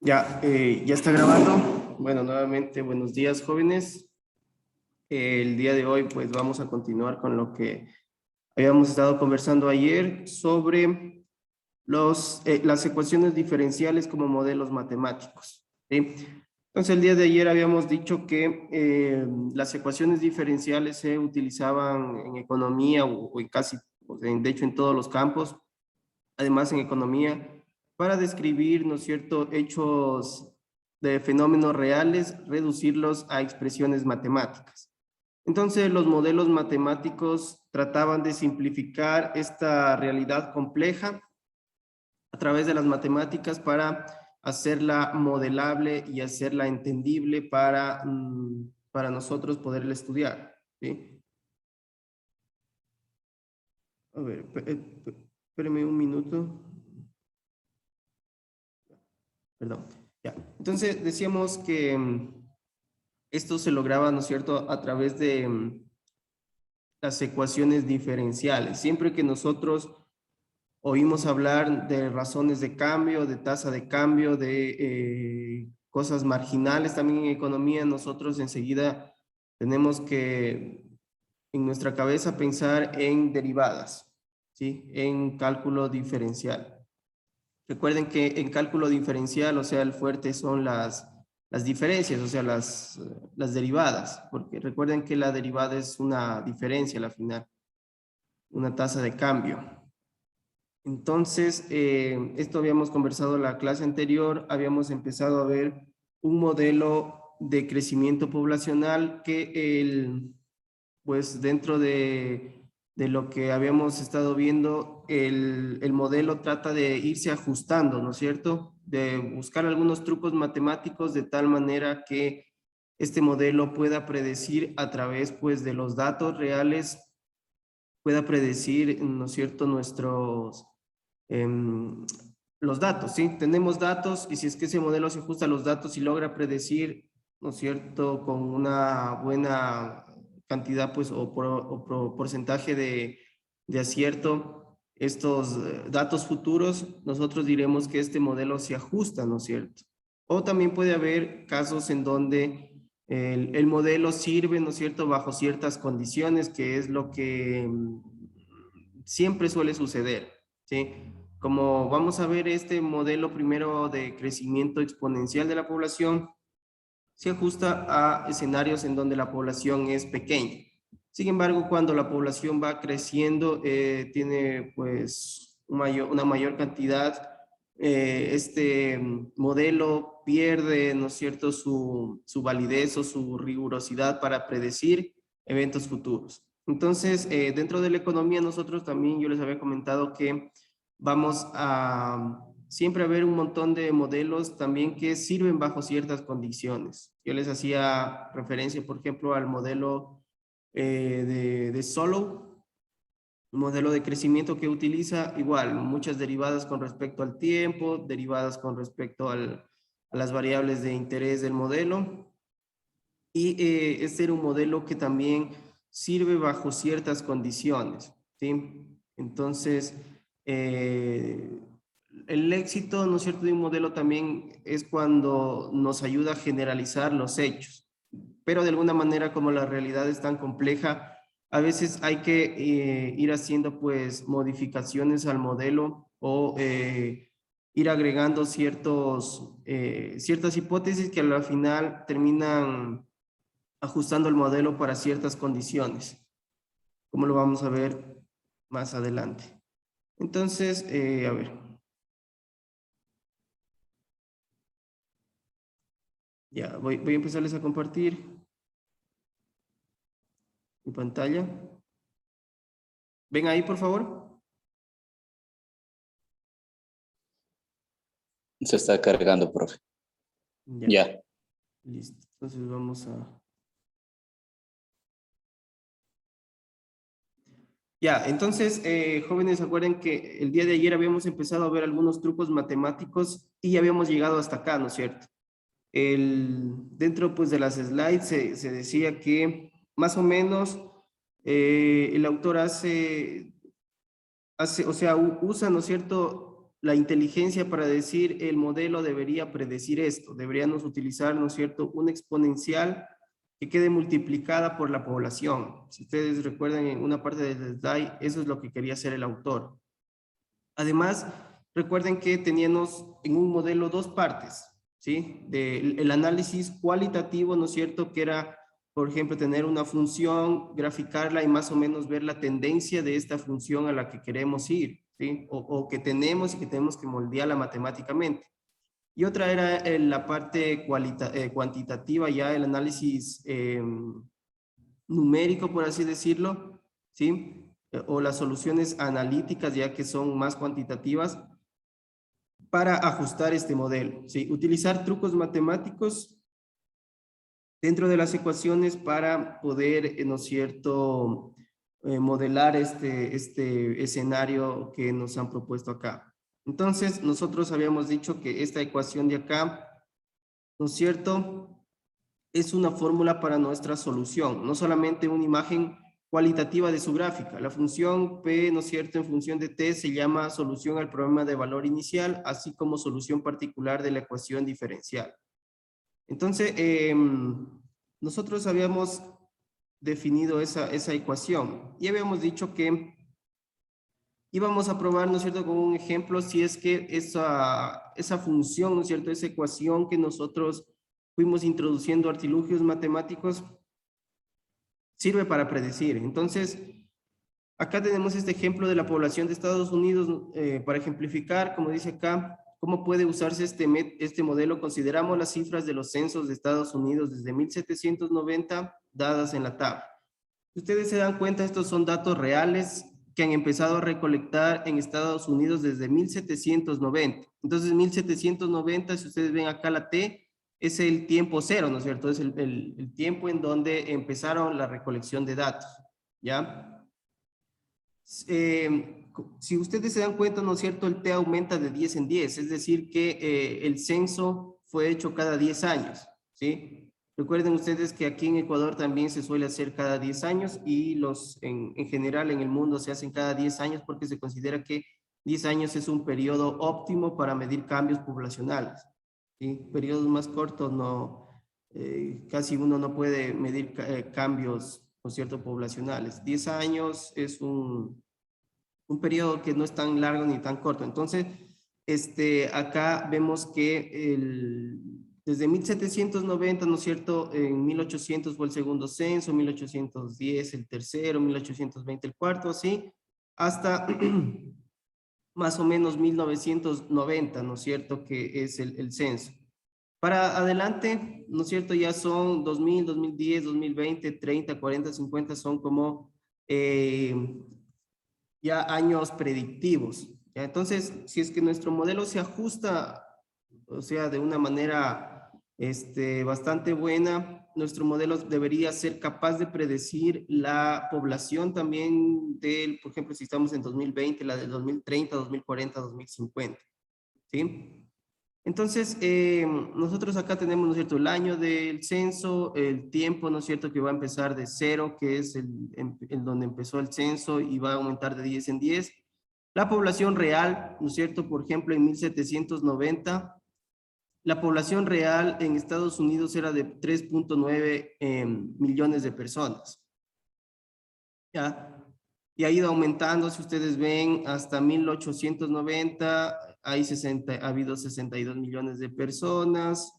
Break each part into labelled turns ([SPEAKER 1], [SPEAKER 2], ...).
[SPEAKER 1] Ya está grabando. Bueno, nuevamente, buenos días, jóvenes. El día de hoy, pues vamos a continuar con lo que habíamos estado conversando ayer sobre las ecuaciones diferenciales como modelos matemáticos, ¿sí? Entonces, el día de ayer habíamos dicho que las ecuaciones diferenciales se utilizaban en economía o en casi, de hecho, en todos los campos, además en economía, para describir, ¿no es cierto?, hechos de fenómenos reales, reducirlos a expresiones matemáticas. Entonces, los modelos matemáticos trataban de simplificar esta realidad compleja a través de las matemáticas para hacerla modelable y hacerla entendible para nosotros poderla estudiar, ¿sí? A ver, espérame un minuto. Perdón. Ya. Entonces, decíamos que esto se lograba, ¿no es cierto?, a través de las ecuaciones diferenciales. Siempre que nosotros oímos hablar de razones de cambio, de tasa de cambio, de cosas marginales también en economía, nosotros enseguida tenemos que en nuestra cabeza pensar en derivadas, ¿sí? En cálculo diferencial. Recuerden que en cálculo diferencial, o sea, el fuerte son las diferencias, o sea, las derivadas, porque recuerden que la derivada es una diferencia a la final, una tasa de cambio. Entonces, esto habíamos conversado en la clase anterior, habíamos empezado a ver un modelo de crecimiento poblacional que pues dentro de lo que habíamos estado viendo, el modelo trata de irse ajustando, ¿no es cierto? De buscar algunos trucos matemáticos de tal manera que este modelo pueda predecir a través pues de los datos reales, pueda predecir, ¿no es cierto?, em, los datos, ¿sí? Tenemos datos y si es que ese modelo se ajusta a los datos y logra predecir, ¿no es cierto?, con una buena cantidad, pues, porcentaje de acierto, estos datos futuros, nosotros diremos que este modelo se ajusta, ¿no es cierto? O también puede haber casos en donde el modelo sirve, ¿no es cierto?, bajo ciertas condiciones, que es lo que siempre suele suceder, ¿sí? Como vamos a ver este modelo primero de crecimiento exponencial de la población, se ajusta a escenarios en donde la población es pequeña. Sin embargo, cuando la población va creciendo, tiene pues una mayor cantidad, este modelo pierde, ¿no es cierto?, su validez o su rigurosidad para predecir eventos futuros. Entonces, dentro de la economía nosotros también, yo les había comentado que vamos a siempre haber un montón de modelos también que sirven bajo ciertas condiciones. Yo les hacía referencia, por ejemplo, al modelo de Solow, un modelo de crecimiento que utiliza igual muchas derivadas con respecto al tiempo, derivadas con respecto a las variables de interés del modelo. Y este era un modelo que también sirve bajo ciertas condiciones, ¿sí? Entonces, el éxito, ¿no es cierto?, de un modelo también es cuando nos ayuda a generalizar los hechos, pero de alguna manera como la realidad es tan compleja, a veces hay que ir haciendo pues modificaciones al modelo o ir agregando ciertas hipótesis que al final terminan ajustando el modelo para ciertas condiciones, como lo vamos a ver más adelante. Entonces, a ver. Ya, voy a empezarles a compartir mi pantalla. ¿Ven ahí, por favor?
[SPEAKER 2] Se está cargando, profe. Ya.
[SPEAKER 1] Listo. Entonces vamos a... Ya, entonces, jóvenes, acuerden que el día de ayer habíamos empezado a ver algunos trucos matemáticos y ya habíamos llegado hasta acá, ¿no es cierto? Dentro pues de las slides se decía que más o menos el autor o sea, usa, ¿no es cierto?, la inteligencia para decir el modelo debería predecir esto. Deberíamos utilizar, ¿no es cierto?, una exponencial que quede multiplicada por la población. Si ustedes recuerdan en una parte del slide, eso es lo que quería hacer el autor. Además, recuerden que teníamos en un modelo dos partes, ¿sí? El análisis cualitativo, ¿no es cierto?, que era, por ejemplo, tener una función, graficarla y más o menos ver la tendencia de esta función a la que queremos ir, ¿sí? O que tenemos y que tenemos que moldearla matemáticamente. Y otra era la parte cuantitativa, ya el análisis numérico, por así decirlo, ¿sí? O las soluciones analíticas, ya que son más cuantitativas, para ajustar este modelo, ¿sí? Utilizar trucos matemáticos dentro de las ecuaciones para poder, ¿no es cierto?, modelar este escenario que nos han propuesto acá. Entonces, nosotros habíamos dicho que esta ecuación de acá, ¿no es cierto?, es una fórmula para nuestra solución, no solamente una imagen cualitativa de su gráfica. La función P, ¿no es cierto?, en función de T se llama solución al problema de valor inicial, así como solución particular de la ecuación diferencial. Entonces, nosotros habíamos definido esa ecuación y habíamos dicho que íbamos a probar, ¿no es cierto?, con un ejemplo, si es que esa función, ¿no es cierto?, esa ecuación que nosotros fuimos introduciendo artilugios matemáticos, sirve para predecir. Entonces, acá tenemos este ejemplo de la población de Estados Unidos para ejemplificar, como dice acá, cómo puede usarse este modelo. Consideramos las cifras de los censos de Estados Unidos desde 1790 dadas en la tabla. Ustedes se dan cuenta, estos son datos reales que han empezado a recolectar en Estados Unidos desde 1790. Entonces, 1790, si ustedes ven acá la T, es el tiempo cero, ¿no es cierto? Es el tiempo en donde empezaron la recolección de datos, ¿ya? Si ustedes se dan cuenta, ¿no es cierto?, el T aumenta de 10 en 10, es decir, que el censo fue hecho cada 10 años, ¿sí? Recuerden ustedes que aquí en Ecuador también se suele hacer cada 10 años y en general en el mundo se hacen cada 10 años porque se considera que 10 años es un periodo óptimo para medir cambios poblacionales, ¿sí? Periodos más cortos casi uno no puede medir cambios, ¿no es cierto?, poblacionales. 10 años es un periodo que no es tan largo ni tan corto. Entonces, acá vemos que desde 1790, ¿no es cierto?, en 1800 fue el segundo censo, 1810 el tercero, 1820 el cuarto, así, hasta más o menos 1990, ¿no es cierto?, que es el censo. Para adelante, ¿no es cierto?, ya son 2000, 2010, 2020, 30, 40, 50, son como ya años predictivos. ¿Ya? Entonces, si es que nuestro modelo se ajusta, o sea, de una manera bastante buena, nuestro modelo debería ser capaz de predecir la población también por ejemplo, si estamos en 2020, la del 2030, 2040, 2050. ¿Sí? Entonces, nosotros acá tenemos, ¿no es cierto?, el año del censo, el tiempo, ¿no es cierto?, que va a empezar de 0, que es en donde empezó el censo y va a aumentar de 10 en 10. La población real, ¿no es cierto?, por ejemplo, en 1790, la población real en Estados Unidos era de 3.9 millones de personas. ¿Ya? Y ha ido aumentando, si ustedes ven, hasta 1890, ha habido 62 millones de personas.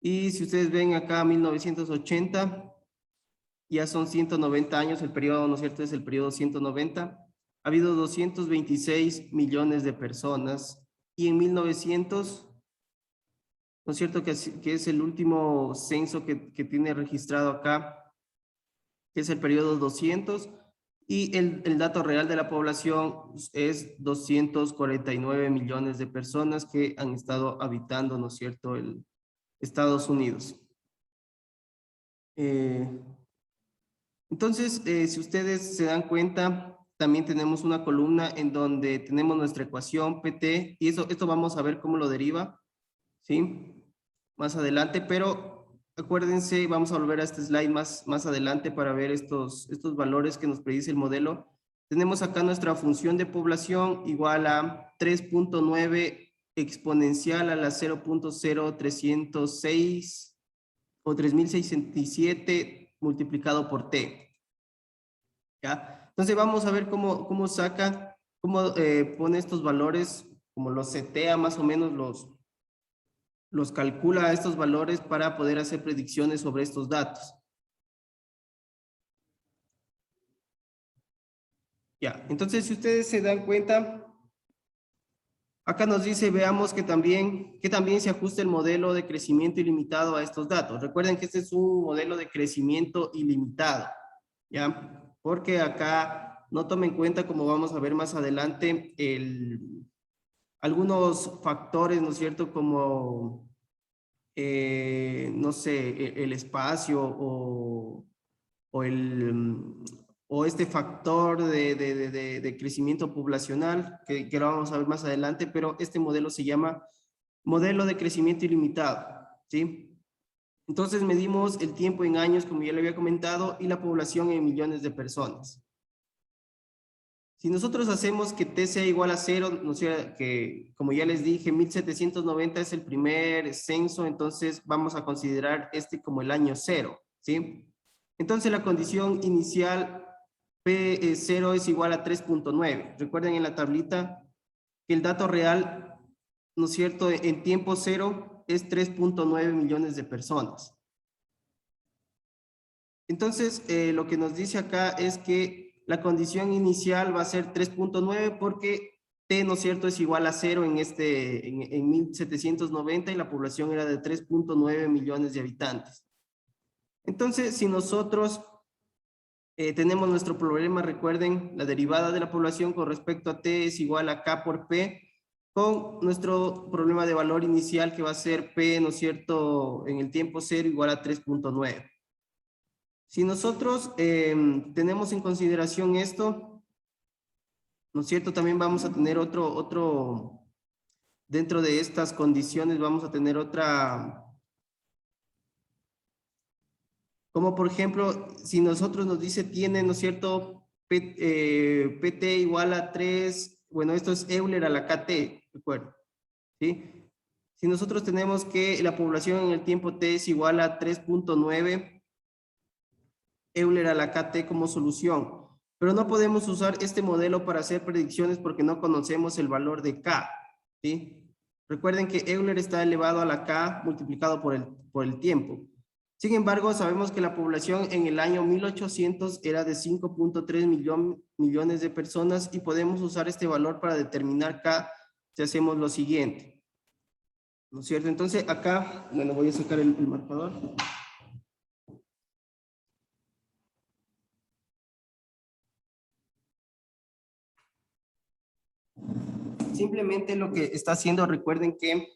[SPEAKER 1] Y si ustedes ven acá, 1980, ya son 190 años, el periodo, ¿no es cierto?, es el periodo 190. Ha habido 226 millones de personas. Y en 1900, ¿no es cierto?, que es el último censo que tiene registrado acá, que es el periodo 200, y el dato real de la población es 249 millones de personas que han estado habitando, ¿no es cierto?, Estados Unidos. Entonces, si ustedes se dan cuenta, también tenemos una columna en donde tenemos nuestra ecuación PT, y esto vamos a ver cómo lo deriva, ¿sí?, más adelante, pero acuérdense, vamos a volver a este slide más adelante para ver estos valores que nos predice el modelo. Tenemos acá nuestra función de población igual a 3.9 exponencial a la 0.0306 o 3067 multiplicado por t. ¿Ya? Entonces vamos a ver cómo pone estos valores, como los setea más o menos, los calcula estos valores para poder hacer predicciones sobre estos datos. Ya, entonces si ustedes se dan cuenta, acá nos dice, veamos que también se ajusta el modelo de crecimiento ilimitado a estos datos. Recuerden que este es un modelo de crecimiento ilimitado, ¿ya? Porque acá no toma en cuenta, como vamos a ver más adelante, algunos factores, ¿no es cierto? Como, no sé, el espacio o este factor de crecimiento poblacional, que lo vamos a ver más adelante, pero este modelo se llama modelo de crecimiento ilimitado, ¿sí? Entonces medimos el tiempo en años, como ya le había comentado, y la población en millones de personas. Si nosotros hacemos que t sea igual a 0, no sé, que como ya les dije, 1790 es el primer censo, entonces vamos a considerar este como el año 0, ¿sí? Entonces la condición inicial P0 es igual a 3.9. Recuerden en la tablita que el dato real, ¿no es cierto?, en tiempo 0 es 3.9 millones de personas. Entonces, lo que nos dice acá es que la condición inicial va a ser 3.9 porque t, ¿no es cierto?, es igual a 0 en 1790 y la población era de 3.9 millones de habitantes. Entonces, si nosotros tenemos nuestro problema, recuerden, la derivada de la población con respecto a t es igual a k por p, con nuestro problema de valor inicial que va a ser p, ¿no es cierto?, en el tiempo 0 igual a 3.9. Si nosotros tenemos en consideración esto, ¿no es cierto?, también vamos a tener dentro de estas condiciones vamos a tener otra, como por ejemplo, si nosotros nos dice tiene, ¿no es cierto?, PT igual a 3, bueno, esto es Euler a la KT, recuerdo, ¿sí? Si nosotros tenemos que la población en el tiempo T es igual a 3.9, Euler a la KT como solución, pero no podemos usar este modelo para hacer predicciones porque no conocemos el valor de K, ¿sí? Recuerden que Euler está elevado a la K multiplicado por el tiempo. Sin embargo, sabemos que la población en el año 1800 era de 5.3 millones de personas y podemos usar este valor para determinar K si hacemos lo siguiente, ¿no es cierto? Entonces acá, bueno, voy a sacar el marcador. Simplemente lo que está haciendo, recuerden que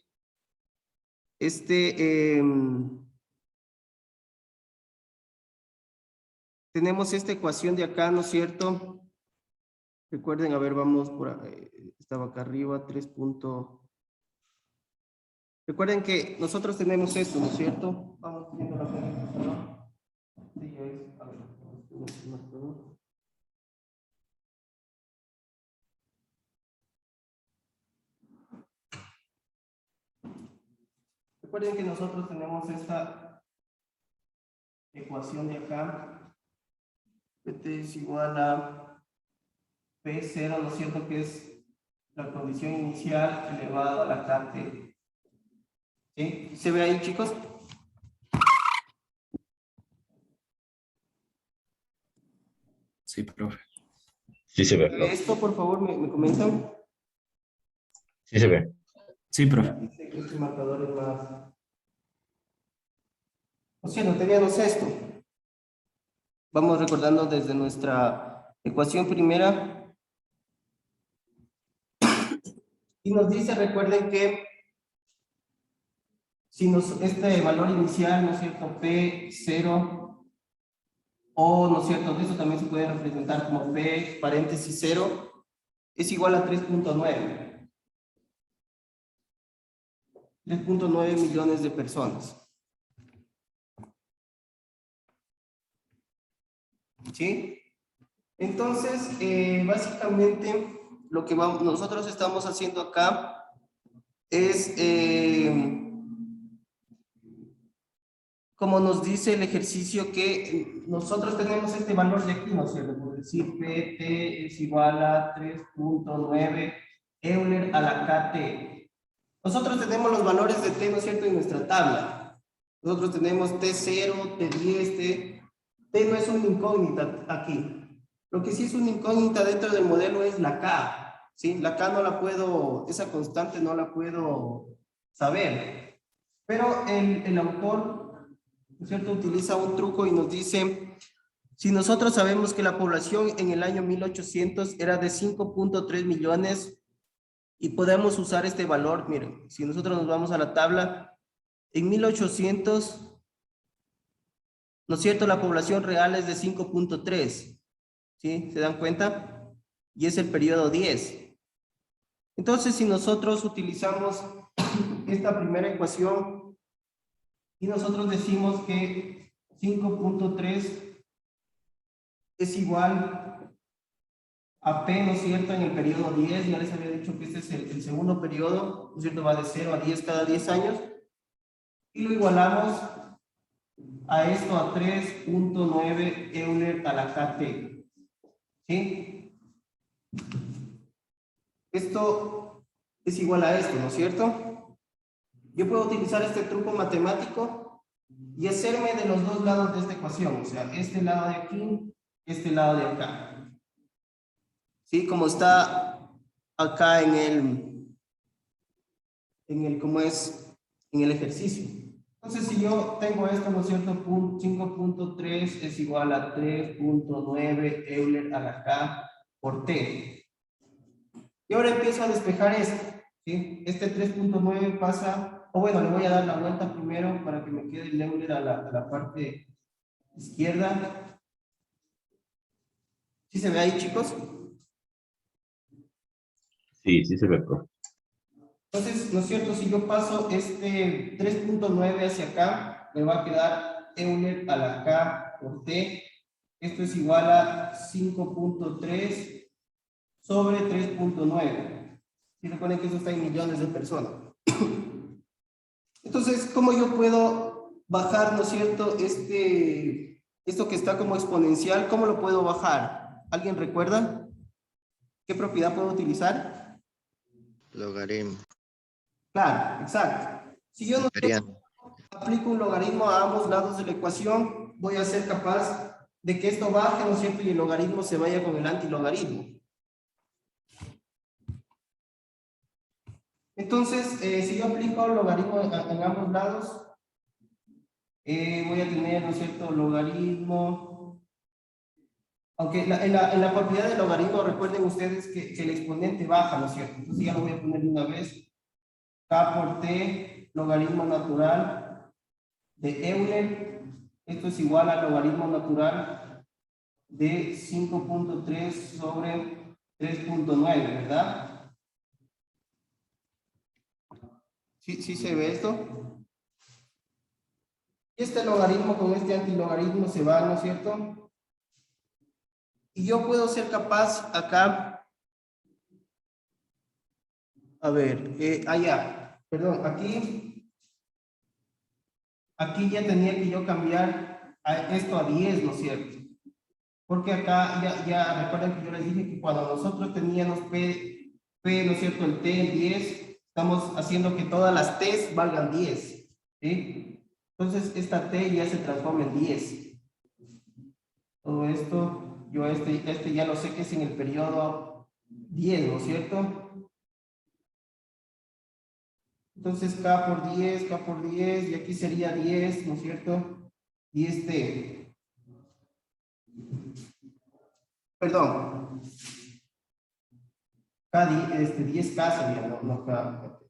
[SPEAKER 1] tenemos esta ecuación de acá, ¿no es cierto? Recuerden, a ver, vamos por estaba acá arriba, 3. Recuerden que nosotros tenemos esto, ¿no es cierto? Vamos viendo la película. Sí, ya es. A ver, recuerden que nosotros tenemos esta ecuación de acá. Este es igual a P0, ¿no es cierto? Que es la condición inicial elevado a la KT. ¿Sí? ¿Se ve ahí, chicos?
[SPEAKER 3] Sí, profe.
[SPEAKER 4] Sí se ve, profe.
[SPEAKER 1] Esto, por favor, me comentan.
[SPEAKER 4] Sí se ve.
[SPEAKER 3] Sí, profe.
[SPEAKER 1] Este marcador es más. O sea, no teníamos esto. Vamos recordando desde nuestra ecuación primera. Y nos dice, recuerden que si este valor inicial, ¿no es cierto? P0, o, ¿no es cierto? Esto también se puede representar como P paréntesis 0, es igual a 3.9. 3.9 millones de personas. ¿Sí? Entonces, básicamente, lo que nosotros estamos haciendo acá es, como nos dice el ejercicio, que nosotros tenemos este valor de aquí, ¿no es cierto? Por decir, PT es igual a 3.9 Euler a la KT. Nosotros tenemos los valores de T, ¿no es cierto?, en nuestra tabla. Nosotros tenemos T0, T10, T no es una incógnita aquí. Lo que sí es una incógnita dentro del modelo es la K, ¿sí? La K no la puedo, esa constante no la puedo saber. Pero el autor, ¿no es cierto?, utiliza un truco y nos dice, si nosotros sabemos que la población en el año 1800 era de 5.3 millones y podemos usar este valor, miren, si nosotros nos vamos a la tabla, en 1800, ¿no es cierto?, la población real es de 5.3. ¿Sí? ¿Se dan cuenta? Y es el periodo 10. Entonces, si nosotros utilizamos esta primera ecuación y nosotros decimos que 5.3 es igual a P, ¿no es cierto?, en el periodo 10, ya les había dicho que este es el segundo periodo, ¿no es cierto?, va de 0 a 10 cada 10 años, y lo igualamos a esto, a 3.9 Euler a la KT. ¿Sí? Esto es igual a esto, ¿no es cierto? Yo puedo utilizar este truco matemático y hacerme de los dos lados de esta ecuación, o sea, este lado de aquí, este lado de acá. ¿Sí? Como está acá en el ¿cómo es? En el ejercicio. Entonces, si yo tengo esto, ¿no es cierto? 5.3 es igual a 3.9 Euler a la K por T. Y ahora empiezo a despejar esto, ¿sí? Este 3.9 pasa, o bueno, le voy a dar la vuelta primero para que me quede el Euler a la parte izquierda. ¿Sí se ve ahí, chicos?
[SPEAKER 4] Sí, sí se ve, profe.
[SPEAKER 1] Entonces, ¿no es cierto? Si yo paso este 3.9 hacia acá, me va a quedar Euler a la K por T. Esto es igual a 5.3 sobre 3.9. Si recuerden que eso está en millones de personas. Entonces, ¿cómo yo puedo bajar, no es cierto, esto que está como exponencial, cómo lo puedo bajar? ¿Alguien recuerda? ¿Qué propiedad puedo utilizar?
[SPEAKER 5] Logaritmo.
[SPEAKER 1] Claro, exacto. Si yo no aplico un logaritmo a ambos lados de la ecuación, voy a ser capaz de que esto baje, ¿no es cierto? Y el logaritmo se vaya con el antilogaritmo. Entonces, si yo aplico el logaritmo en ambos lados, voy a tener, ¿no es cierto?, logaritmo. Aunque en la propiedad del logaritmo, recuerden ustedes que el exponente baja, ¿no es cierto? Entonces ya lo voy a poner de una vez. K por T, logaritmo natural de Euler. Esto es igual al logaritmo natural de 5.3 sobre 3.9, ¿verdad? ¿Sí se ve esto? Y este logaritmo con este antilogaritmo se va, ¿no es cierto? Y yo puedo ser capaz acá, a ver, perdón, aquí ya tenía que yo cambiar esto a 10, ¿no es cierto? Porque acá ya recuerden que yo les dije que cuando nosotros teníamos P, ¿no es cierto?, el T en 10, estamos haciendo que todas las T's valgan 10, ¿sí? Entonces esta T ya se transforma en 10. Todo esto, yo este ya lo sé que es en el periodo 10, ¿no es cierto? Entonces K por 10, y aquí sería 10, ¿no es cierto? 10T. Perdón. 10K sería, no K.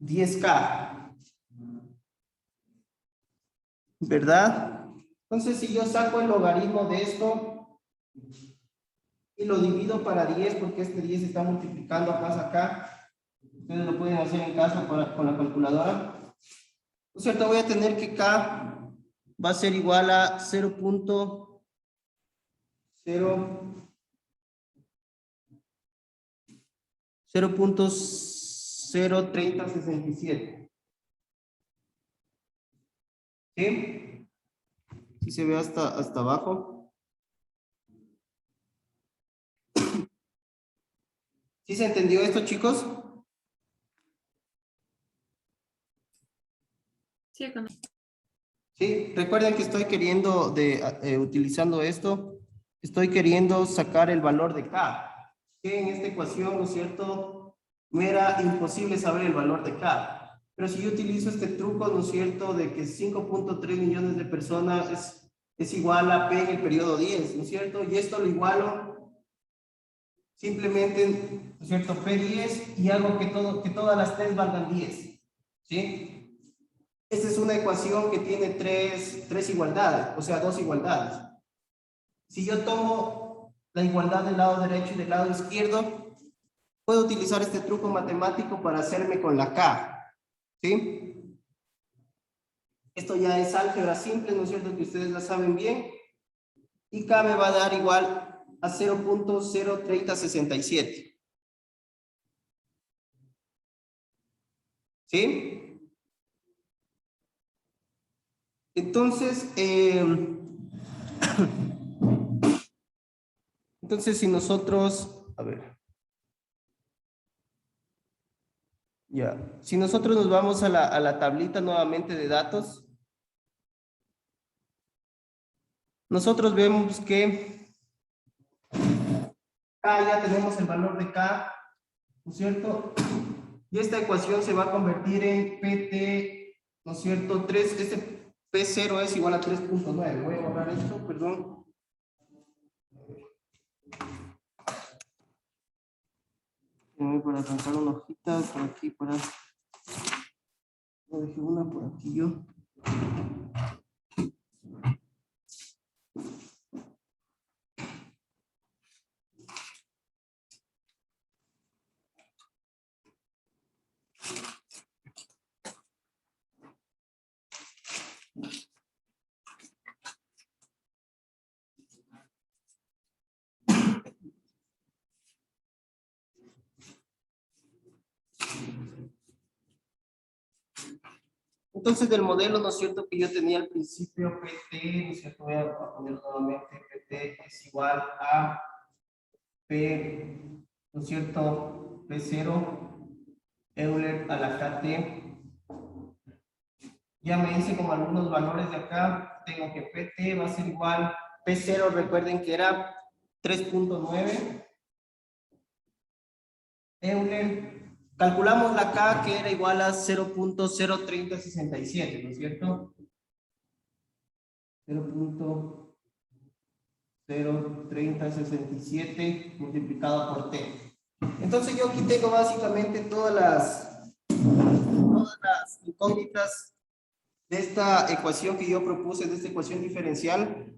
[SPEAKER 1] 10K. ¿Verdad? Entonces, si yo saco el logaritmo de esto y lo divido para 10, porque este 10 está multiplicando más acá, ustedes lo pueden hacer en casa con la calculadora. ¿No es cierto? Voy a tener que K va a ser igual a 0.0 0.03067. ¿Sí? ¿Sí se ve hasta abajo? ¿Sí se entendió esto, chicos?
[SPEAKER 6] Sí,
[SPEAKER 1] Sí, recuerden que estoy queriendo, utilizando esto, estoy queriendo sacar el valor de K. Que en esta ecuación, ¿no es cierto? Me era imposible saber el valor de K. Pero si yo utilizo este truco, ¿no es cierto? De que 5.3 millones de personas es igual a P en el periodo 10, ¿no es cierto? Y esto lo igualo simplemente, ¿no es cierto? P10 y hago que todas las T's valgan 10. ¿Sí? Esta es una ecuación que tiene tres igualdades, o sea, dos igualdades. Si yo tomo la igualdad del lado derecho y del lado izquierdo, puedo utilizar este truco matemático para hacerme con la K. ¿Sí? Esto ya es álgebra simple, ¿no es cierto? Que ustedes la saben bien. Y K me va a dar igual a 0.03067. ¿Sí? Entonces, si nosotros, a ver, ya, si nosotros nos vamos a la tablita nuevamente de datos, nosotros vemos que K ya tenemos el valor de K, ¿no es cierto? Y esta ecuación se va a convertir en PT, ¿no es cierto? Este P0 es igual a 3.9. Voy a borrar esto, perdón. Para alcanzar una hojita por aquí, para... No dejé una por aquí yo. Entonces, del modelo, ¿no es cierto?, que yo tenía al principio, PT, ¿no es cierto?, voy a poner nuevamente, PT es igual a P, ¿no es cierto?, P0, Euler a la KT. Ya me hice como algunos valores de acá, tengo que PT va a ser igual, P0, recuerden que era 3.9, Euler, calculamos la K que era igual a 0.03067, ¿no es cierto? 0.03067 multiplicado por T. Entonces yo aquí tengo básicamente todas las incógnitas de esta ecuación que yo propuse, de esta ecuación diferencial.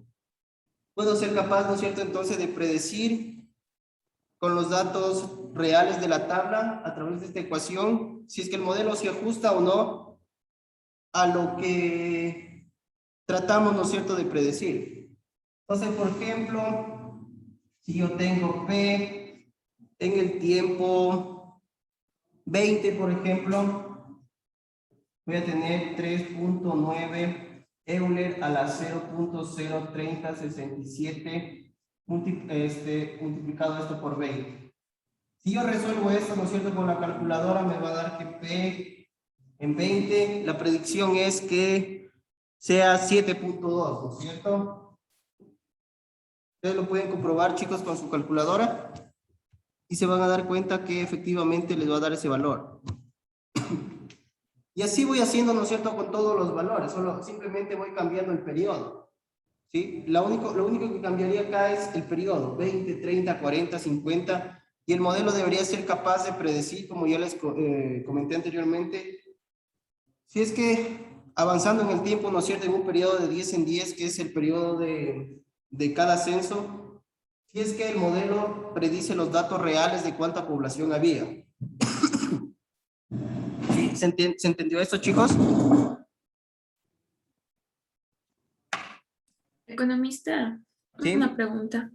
[SPEAKER 1] Puedo ser capaz, ¿no es cierto?, entonces de predecir con los datos reales de la tabla a través de esta ecuación si es que el modelo se ajusta o no a lo que tratamos, ¿no es cierto?, de predecir. Entonces, por ejemplo, si yo tengo P en el tiempo 20, por ejemplo, voy a tener 3.9 Euler a la 0.03067 multiplicado esto por 20. Si yo resuelvo esto, ¿no es cierto?, con la calculadora, me va a dar que P en 20, la predicción es que sea 7.2, ¿no es cierto? Ustedes lo pueden comprobar, chicos, con su calculadora y se van a dar cuenta que efectivamente les va a dar ese valor. Y así voy haciendo, ¿no es cierto?, con todos los valores, simplemente voy cambiando el periodo. ¿Sí? Lo único que cambiaría acá es el periodo, 20, 30, 40, 50, y el modelo debería ser capaz de predecir, como ya les comenté anteriormente, si es que avanzando en el tiempo, ¿no es cierto?, en un periodo de 10 en 10, que es el periodo de cada censo, si es que el modelo predice los datos reales de cuánta población había. ¿Sí? ¿Se entendió esto, chicos?
[SPEAKER 6] Economista,
[SPEAKER 1] Sí.
[SPEAKER 6] una pregunta.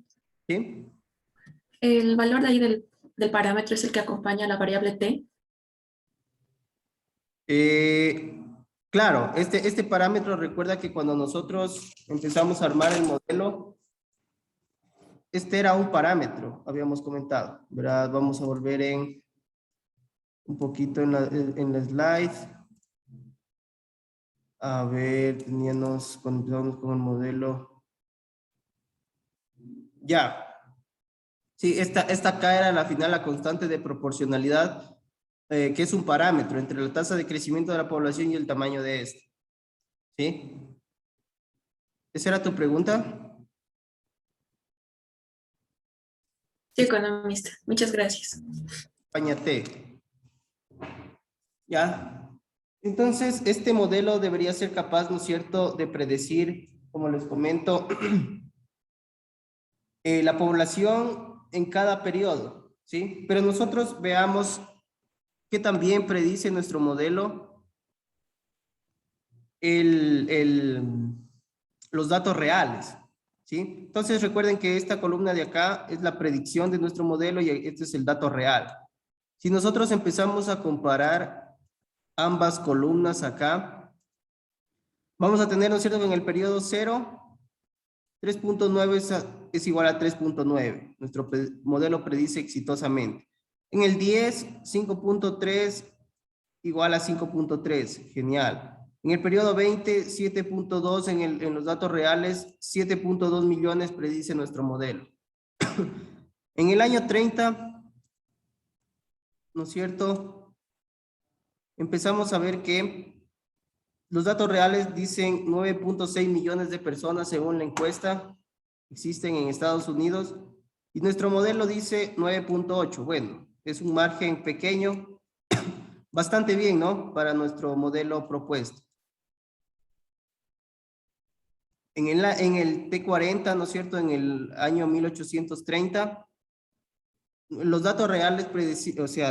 [SPEAKER 1] ¿Sí?
[SPEAKER 6] El valor de ahí del parámetro es el que acompaña a la variable t.
[SPEAKER 1] Claro, este parámetro, recuerda que cuando nosotros empezamos a armar el modelo, este era un parámetro, habíamos comentado, ¿verdad? Vamos a volver un poquito en la slide. A ver, teníamos con el modelo. Ya. Sí, esta acá era la final, la constante de proporcionalidad, que es un parámetro entre la tasa de crecimiento de la población y el tamaño de este. ¿Sí? ¿Esa era tu pregunta?
[SPEAKER 6] Sí, economista. Muchas gracias.
[SPEAKER 1] España T. ¿Ya? Entonces, este modelo debería ser capaz, ¿no es cierto?, de predecir, como les comento, la población en cada periodo, ¿sí? Pero nosotros veamos que también predice nuestro modelo los datos reales, ¿sí? Entonces recuerden que esta columna de acá es la predicción de nuestro modelo y este es el dato real. Si nosotros empezamos a comparar ambas columnas acá, vamos a tener, ¿no es cierto?, que en el periodo 0, 3.9 es igual a 3.9. Nuestro modelo predice exitosamente. En el 10, 5.3 igual a 5.3. Genial. En el periodo 20, 7.2 en los datos reales, 7.2 millones predice nuestro modelo. En el año 30, ¿no es cierto?, empezamos a ver que los datos reales dicen 9.6 millones de personas según la encuesta existen en Estados Unidos y nuestro modelo dice 9.8. Bueno, es un margen pequeño, bastante bien, ¿no?, para nuestro modelo propuesto. En el T40, ¿no es cierto?, en el año 1830, los datos reales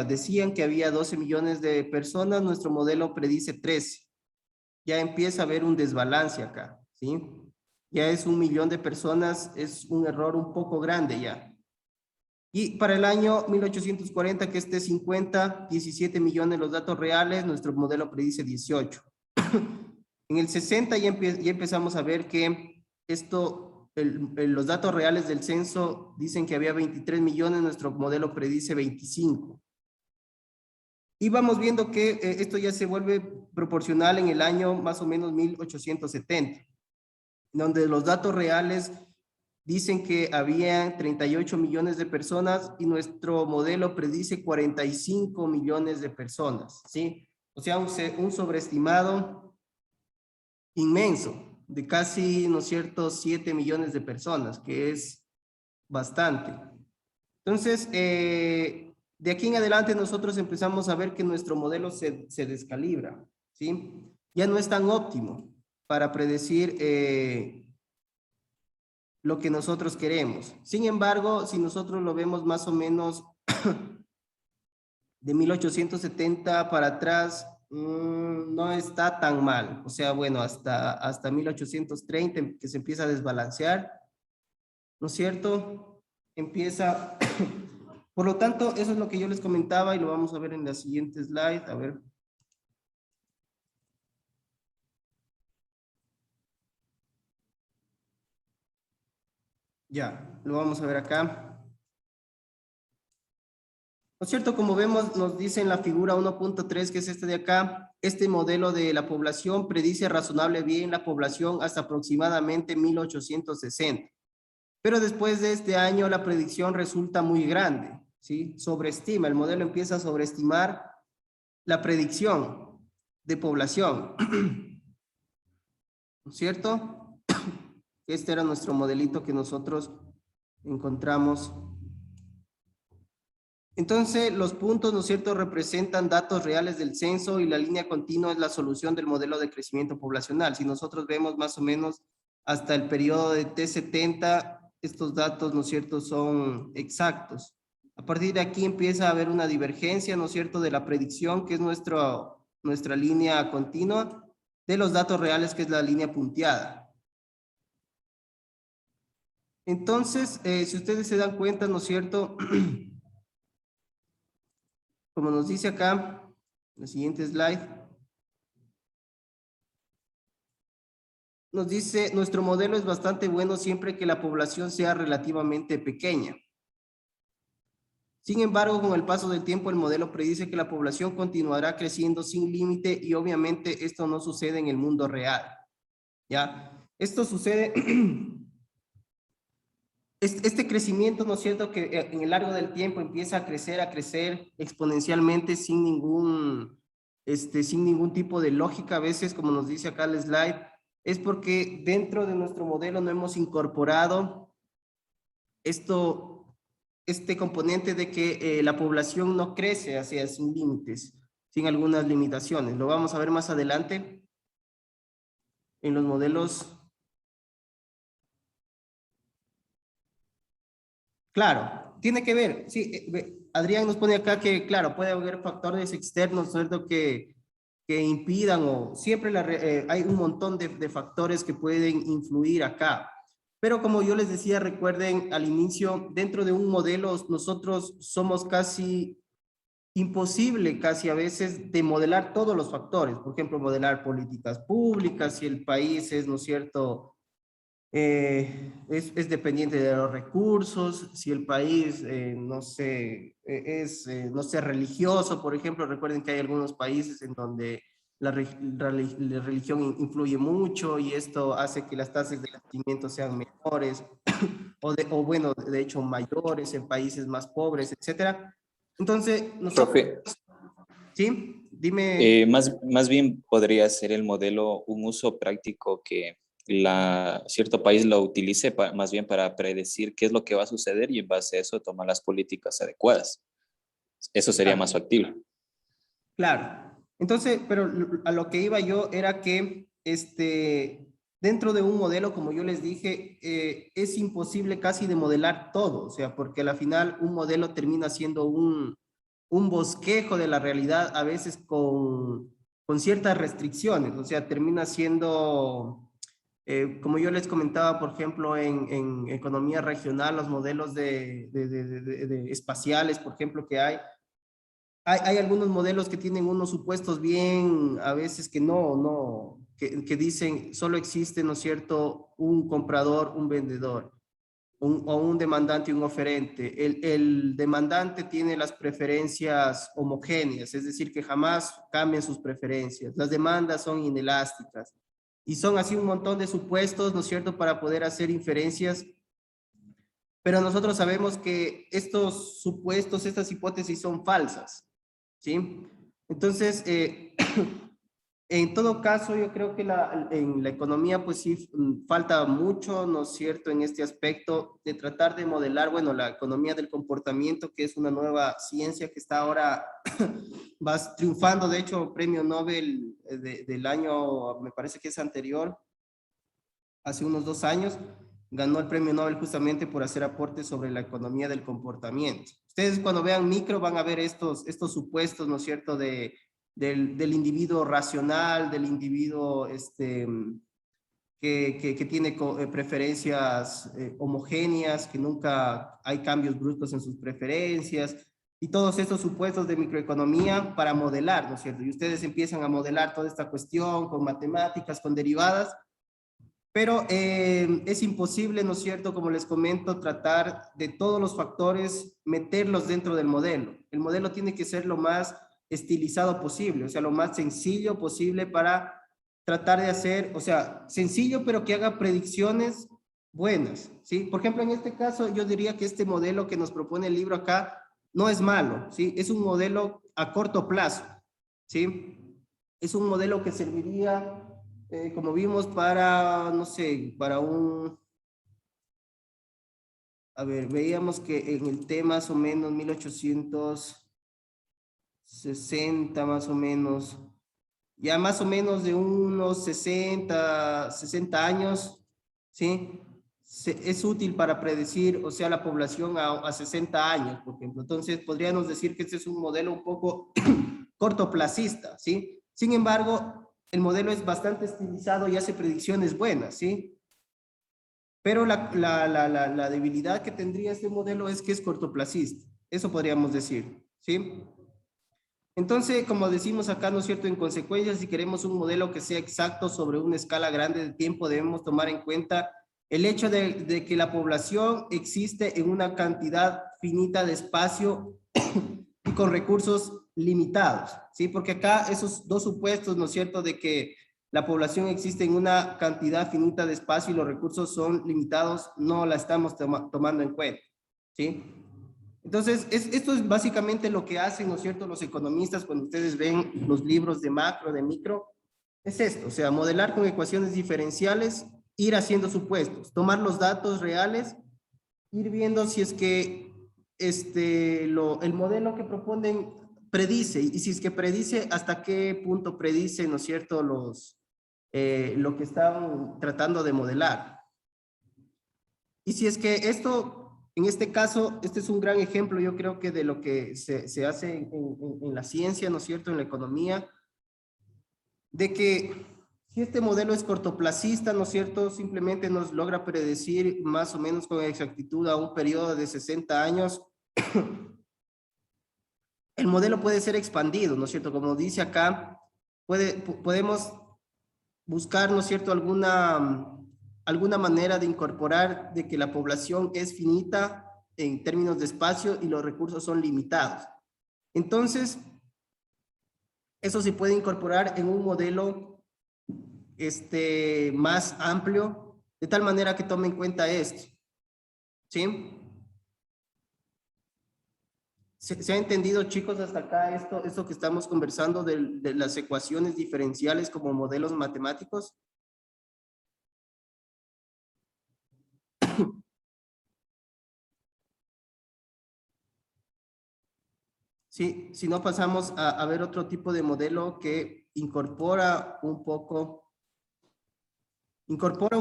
[SPEAKER 1] decían que había 12 millones de personas, nuestro modelo predice 13. Ya empieza a haber un desbalance acá, ¿sí? Ya es 1 millón de personas, es un error un poco grande ya. Y para el año 1840, que es T50, 17 millones los datos reales, nuestro modelo predice 18. En el 60 ya empezamos a ver que los datos reales del censo dicen que había 23 millones, nuestro modelo predice 25. Y vamos viendo que esto ya se vuelve proporcional en el año más o menos 1870, donde los datos reales dicen que había 38 millones de personas y nuestro modelo predice 45 millones de personas, ¿sí? O sea, un sobreestimado inmenso, de casi, ¿no es cierto?, 7 millones de personas, que es bastante. Entonces, de aquí en adelante nosotros empezamos a ver que nuestro modelo se descalibra, ¿sí? Ya no es tan óptimo para predecir lo que nosotros queremos. Sin embargo, si nosotros lo vemos más o menos de 1870 para atrás, no está tan mal. O sea, bueno, hasta 1830 que se empieza a desbalancear, ¿no es cierto? Empieza... Por lo tanto, eso es lo que yo les comentaba y lo vamos a ver en la siguiente slide. A ver. Ya, lo vamos a ver acá. ¿No es cierto? Como vemos, nos dice en la figura 1.3, que es este de acá, este modelo de la población predice razonable bien la población hasta aproximadamente 1860. Pero después de este año la predicción resulta muy grande, ¿sí? Sobreestima, el modelo empieza a sobreestimar la predicción de población. ¿No es cierto? Este era nuestro modelito que nosotros encontramos. Entonces, los puntos, ¿no es cierto?, representan datos reales del censo y la línea continua es la solución del modelo de crecimiento poblacional. Si nosotros vemos más o menos hasta el periodo de T70, estos datos, ¿no es cierto?, son exactos. A partir de aquí empieza a haber una divergencia, ¿no es cierto?, de la predicción, que es nuestra línea continua, de los datos reales, que es la línea punteada. Entonces, si ustedes se dan cuenta, ¿no es cierto? Como nos dice acá, la siguiente slide, nos dice, nuestro modelo es bastante bueno siempre que la población sea relativamente pequeña. Sin embargo, con el paso del tiempo, el modelo predice que la población continuará creciendo sin límite y obviamente esto no sucede en el mundo real. ¿Ya? Esto sucede, este crecimiento, ¿no es cierto?, que en el largo del tiempo empieza a crecer exponencialmente sin ningún tipo de lógica, a veces, como nos dice acá el slide, es porque dentro de nuestro modelo no hemos incorporado este componente de que la población no crece hacia sin límites, sin algunas limitaciones. Lo vamos a ver más adelante en los modelos. Claro, tiene que ver. Sí, Adrián nos pone acá que, claro, puede haber factores externos, ¿cierto?, que impidan, o siempre hay un montón de factores que pueden influir acá. Pero como yo les decía, recuerden al inicio, dentro de un modelo nosotros somos casi imposible, casi a veces, de modelar todos los factores. Por ejemplo, modelar políticas públicas, si el país es, ¿no es cierto?, es dependiente de los recursos, si el país, no sé, no sé, religioso, por ejemplo. Recuerden que hay algunos países en donde la religión influye mucho y esto hace que las tasas de nacimiento sean menores o bueno, de hecho mayores en países más pobres, etcétera. Entonces, nosotros,
[SPEAKER 2] Profe,
[SPEAKER 1] ¿sí? Dime.
[SPEAKER 2] más bien podría ser el modelo un uso práctico que cierto país lo utilice más bien para predecir qué es lo que va a suceder y en base a eso tomar las políticas adecuadas. Eso sería más factible.
[SPEAKER 1] Claro. Entonces, pero a lo que iba yo era que dentro de un modelo, como yo les dije, es imposible casi de modelar todo, o sea, porque al final un modelo termina siendo un bosquejo de la realidad, a veces con ciertas restricciones, o sea, termina siendo, como yo les comentaba, por ejemplo, en economía regional, los modelos de espaciales, por ejemplo, que hay algunos modelos que tienen unos supuestos bien, a veces que que dicen solo existe, ¿no es cierto?, un comprador, un vendedor, o un demandante y un oferente. El demandante tiene las preferencias homogéneas, es decir, que jamás cambian sus preferencias. Las demandas son inelásticas. Y son así un montón de supuestos, ¿no es cierto?, para poder hacer inferencias. Pero nosotros sabemos que estos supuestos, estas hipótesis son falsas, ¿sí? Entonces, en todo caso, yo creo que en la economía, pues sí, falta mucho, ¿no es cierto?, en este aspecto de tratar de modelar, bueno, la economía del comportamiento, que es una nueva ciencia que está ahora va triunfando. De hecho, premio Nobel del año, me parece que es anterior, hace unos 2 años, ganó el premio Nobel justamente por hacer aportes sobre la economía del comportamiento. Ustedes cuando vean micro van a ver estos supuestos, ¿no es cierto?, del individuo racional, del individuo que tiene preferencias homogéneas, que nunca hay cambios bruscos en sus preferencias, y todos estos supuestos de microeconomía para modelar, ¿no es cierto? Y ustedes empiezan a modelar toda esta cuestión con matemáticas, con derivadas, pero es imposible, ¿no es cierto?, como les comento, tratar de todos los factores, meterlos dentro del modelo. El modelo tiene que ser lo más estilizado posible, o sea, lo más sencillo posible para tratar de hacer, o sea, sencillo, pero que haga predicciones buenas, ¿sí? Por ejemplo, en este caso, yo diría que este modelo que nos propone el libro acá no es malo, ¿sí? Es un modelo a corto plazo, ¿sí? Es un modelo que serviría, como vimos, para, no sé, para a ver, veíamos que en el tema más o menos 1860 más o menos, ya más o menos de unos 60 años, ¿sí? Es útil para predecir, o sea, la población a 60 años, por ejemplo. Entonces, podríamos decir que este es un modelo un poco cortoplacista, ¿sí? Sin embargo, el modelo es bastante estilizado y hace predicciones buenas, ¿sí? Pero la debilidad que tendría este modelo es que es cortoplacista. Eso podríamos decir, ¿sí? Entonces, como decimos acá, ¿no es cierto? En consecuencia, si queremos un modelo que sea exacto sobre una escala grande de tiempo, debemos tomar en cuenta el hecho de que la población existe en una cantidad finita de espacio y con recursos limitados, ¿sí? Porque acá esos dos supuestos, ¿no es cierto?, de que la población existe en una cantidad finita de espacio y los recursos son limitados, no la estamos tomando en cuenta, ¿sí? Entonces, esto es básicamente lo que hacen, ¿no es cierto?, los economistas cuando ustedes ven los libros de macro, de micro, es esto, o sea, modelar con ecuaciones diferenciales, ir haciendo supuestos, tomar los datos reales, ir viendo si es que el modelo que proponen predice, y si es que predice, hasta qué punto predice, ¿no es cierto?, lo que están tratando de modelar. Y si es que esto, en este caso, este es un gran ejemplo, yo creo que de lo que se hace en la ciencia, ¿no es cierto?, en la economía, de que si este modelo es cortoplacista, ¿no es cierto?, simplemente nos logra predecir más o menos con exactitud a un periodo de 60 años, el modelo puede ser expandido, ¿no es cierto? Como dice acá, podemos buscar, ¿no es cierto?, alguna manera de incorporar de que la población es finita en términos de espacio y los recursos son limitados. Entonces, eso se puede incorporar en un modelo más amplio, de tal manera que tome en cuenta esto, ¿sí? ¿Se ha entendido, chicos, hasta acá esto que estamos conversando de las ecuaciones diferenciales como modelos matemáticos? Sí, si no pasamos a ver otro tipo de modelo que incorpora un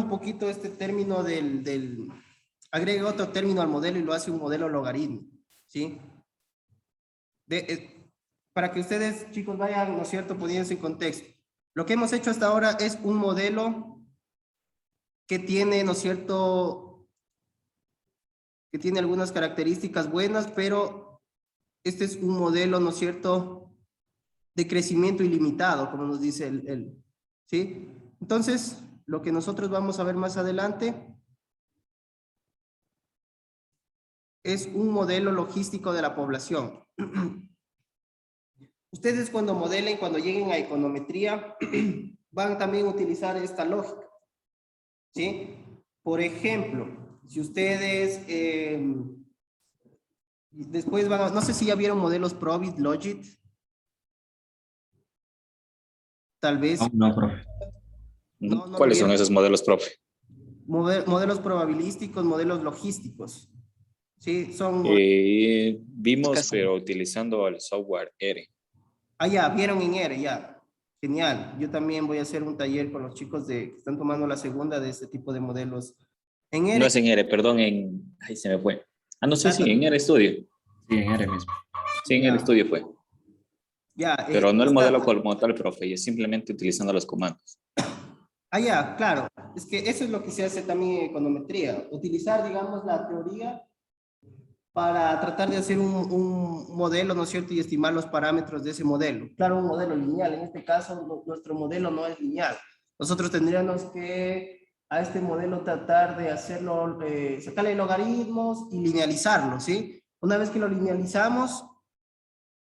[SPEAKER 1] poquito este término agrega otro término al modelo y lo hace un modelo logaritmo, ¿sí? Para que ustedes, chicos, vayan, ¿no es cierto?, poniéndose en contexto. Lo que hemos hecho hasta ahora es un modelo que tiene, ¿no es cierto?, que tiene algunas características buenas, pero este es un modelo, ¿no es cierto?, de crecimiento ilimitado, como nos dice ¿sí? Entonces, lo que nosotros vamos a ver más adelante es un modelo logístico de la población. Ustedes cuando modelen, cuando lleguen a econometría, van también a utilizar esta lógica, ¿sí? Por ejemplo, si ustedes después van a, no sé si ya vieron modelos Probit, Logit, tal vez.
[SPEAKER 3] No, profe.
[SPEAKER 1] No
[SPEAKER 2] ¿Cuáles son
[SPEAKER 1] vieron.
[SPEAKER 2] esos modelos, profe?
[SPEAKER 1] Modelos probabilísticos, modelos logísticos. Sí, son...
[SPEAKER 2] Vimos, pero utilizando el software R.
[SPEAKER 1] Ah, ya, vieron en R, ya. Genial. Yo también voy a hacer un taller con los chicos que están tomando la segunda de este tipo de modelos. En R.
[SPEAKER 2] No es en R, perdón, Ahí se me fue. Ah, no sé, sí, en R Studio.
[SPEAKER 3] Sí, en R mismo.
[SPEAKER 2] Sí, en
[SPEAKER 1] Ya.
[SPEAKER 2] R Studio fue.
[SPEAKER 1] Ya.
[SPEAKER 2] Pero no el modelo como tal, profe, y es simplemente utilizando los comandos.
[SPEAKER 1] Ah, ya, claro. Es que eso es lo que se hace también en econometría. Utilizar, digamos, la teoría para tratar de hacer un modelo, ¿no es cierto? Y estimar los parámetros de ese modelo. Claro, un modelo lineal. En este caso, nuestro modelo no es lineal. Nosotros tendríamos que a este modelo tratar de hacerlo, sacarle logaritmos y linealizarlo, ¿sí? Una vez que lo linealizamos,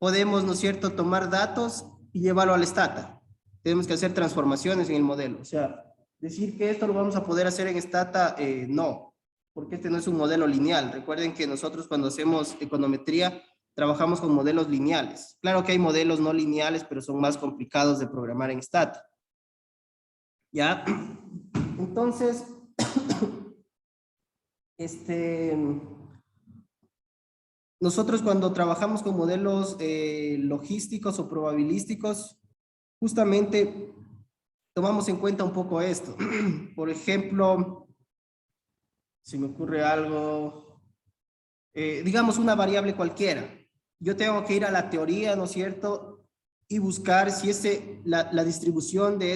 [SPEAKER 1] podemos, ¿no es cierto?, tomar datos y llevarlo al Stata. Tenemos que hacer transformaciones en el modelo. O sea, decir que esto lo vamos a poder hacer en Stata, no, porque este no es un modelo lineal. Recuerden que nosotros cuando hacemos econometría trabajamos con modelos lineales. Claro que hay modelos no lineales, pero son más complicados de programar en Stata. ¿Ya? Entonces, nosotros cuando trabajamos con modelos logísticos o probabilísticos, justamente tomamos en cuenta un poco esto. Por ejemplo, si me ocurre algo, digamos una variable cualquiera. Yo tengo que ir a la teoría, ¿no es cierto? Y buscar si la distribución de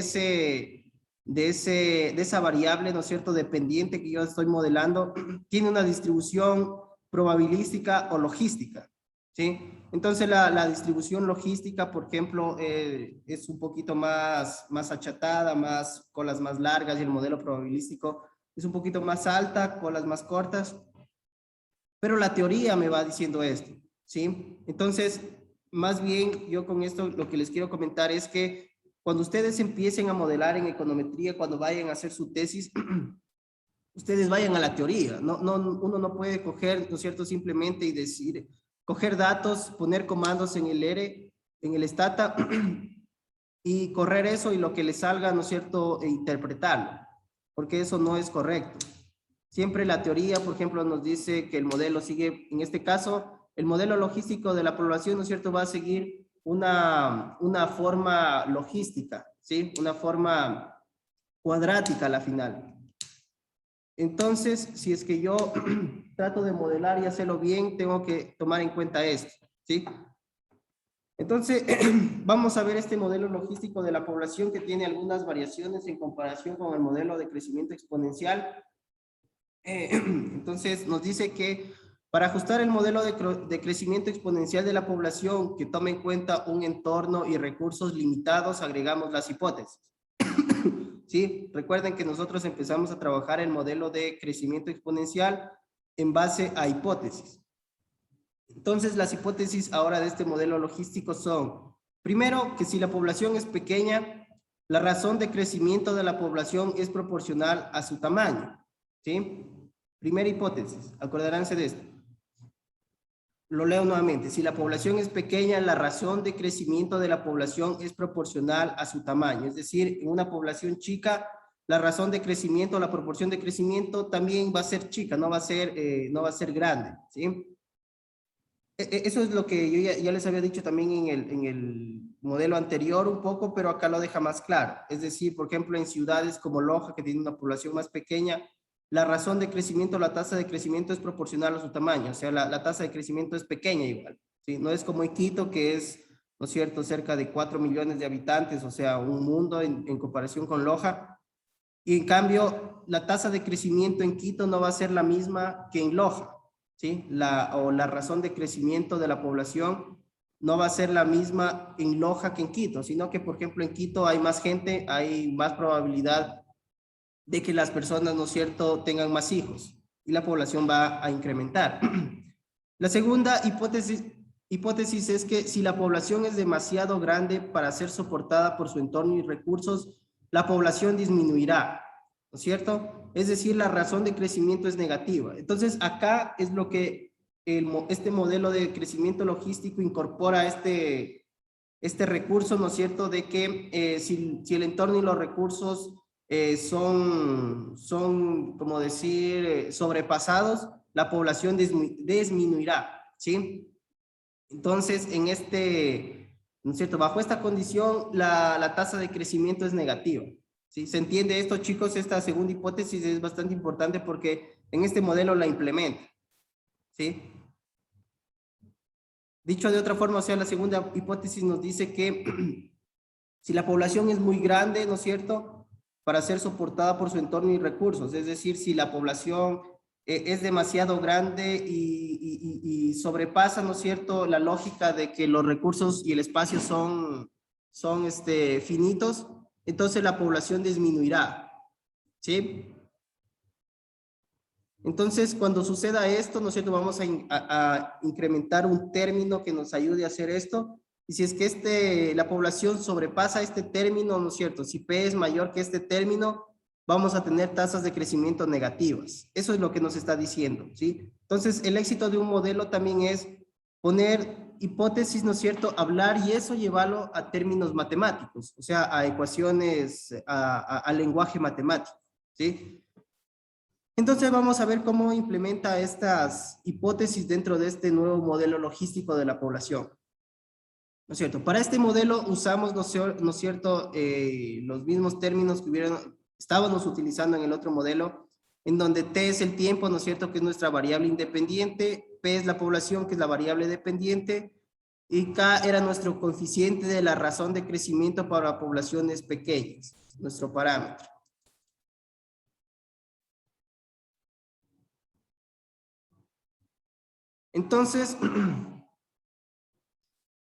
[SPEAKER 1] de esa variable, ¿no es cierto?, dependiente que yo estoy modelando, tiene una distribución probabilística o logística, ¿sí? Entonces la distribución logística, por ejemplo, es un poquito más achatada, colas más largas, y el modelo probabilístico es un poquito más alta, colas más cortas, pero la teoría me va diciendo esto, ¿sí? Entonces, más bien yo con esto lo que les quiero comentar es que cuando ustedes empiecen a modelar en econometría, cuando vayan a hacer su tesis, ustedes vayan a la teoría. Uno no puede coger, ¿no es cierto?, simplemente y decir, coger datos, poner comandos en el R, en el Stata, y correr eso y lo que le salga, ¿no es cierto?, e interpretarlo, porque eso no es correcto. Siempre la teoría, por ejemplo, nos dice que el modelo sigue, en este caso, el modelo logístico de la población, ¿no es cierto?, va a seguir una forma logística, ¿sí? Una forma cuadrática a la final. Entonces, si es que yo trato de modelar y hacerlo bien, tengo que tomar en cuenta esto, ¿sí? Entonces, vamos a ver este modelo logístico de la población que tiene algunas variaciones en comparación con el modelo de crecimiento exponencial. Entonces, nos dice que para ajustar el modelo de crecimiento exponencial de la población que tome en cuenta un entorno y recursos limitados, agregamos las hipótesis. ¿Sí? Recuerden que nosotros empezamos a trabajar el modelo de crecimiento exponencial en base a hipótesis. Entonces, las hipótesis ahora de este modelo logístico son, primero, que si la población es pequeña, la razón de crecimiento de la población es proporcional a su tamaño, ¿sí? Primera hipótesis, acordaránse de esto. Lo leo nuevamente. Si la población es pequeña, la razón de crecimiento de la población es proporcional a su tamaño. Es decir, en una población chica, la razón de crecimiento, la proporción de crecimiento también va a ser chica, no va a ser grande, ¿sí? Eso es lo que yo ya les había dicho también en el modelo anterior un poco, pero acá lo deja más claro. Es decir, por ejemplo, en ciudades como Loja, que tiene una población más pequeña, la razón de crecimiento, la tasa de crecimiento es proporcional a su tamaño. O sea, la tasa de crecimiento es pequeña igual, ¿sí? No es como en Quito, que es, ¿no es cierto?, cerca de 4 millones de habitantes, o sea, un mundo en comparación con Loja. Y en cambio, la tasa de crecimiento en Quito no va a ser la misma que en Loja, ¿sí? La razón de crecimiento de la población no va a ser la misma en Loja que en Quito, sino que, por ejemplo, en Quito hay más gente, hay más probabilidad de que las personas, ¿no es cierto?, tengan más hijos y la población va a incrementar. La segunda hipótesis es que si la población es demasiado grande para ser soportada por su entorno y recursos, la población disminuirá, ¿no es cierto? Es decir, la razón de crecimiento es negativa. Entonces, acá es lo que este modelo de crecimiento logístico incorpora este recurso, ¿no es cierto?, de que si el entorno y los recursos son, como decir, sobrepasados, la población disminuirá, ¿sí? Entonces, ¿no es cierto?, bajo esta condición, la tasa de crecimiento es negativa, ¿sí? ¿Se entiende esto, chicos? Esta segunda hipótesis es bastante importante porque en este modelo la implementa, ¿sí? Dicho de otra forma, o sea, la segunda hipótesis nos dice que si la población es muy grande, ¿no es cierto?, para ser soportada por su entorno y recursos, es decir, si la población es demasiado grande y sobrepasa, ¿no es cierto?, la lógica de que los recursos y el espacio son finitos, entonces la población disminuirá, ¿sí? Entonces, cuando suceda esto, ¿no es cierto?, vamos a incrementar un término que nos ayude a hacer esto. Y si es que la población sobrepasa este término, ¿no es cierto?, si P es mayor que este término, vamos a tener tasas de crecimiento negativas. Eso es lo que nos está diciendo, ¿sí? Entonces, el éxito de un modelo también es poner hipótesis, ¿no es cierto?, hablar y eso llevarlo a términos matemáticos, o sea, a ecuaciones, a lenguaje matemático, ¿sí? Entonces vamos a ver cómo implementa estas hipótesis dentro de este nuevo modelo logístico de la población. ¿No es cierto? Para este modelo usamos, ¿no es cierto?, los mismos términos que estábamos utilizando en el otro modelo, en donde T es el tiempo, ¿no es cierto?, que es nuestra variable independiente, P es la población, que es la variable dependiente, y K era nuestro coeficiente de la razón de crecimiento para poblaciones pequeñas, nuestro parámetro, Entonces,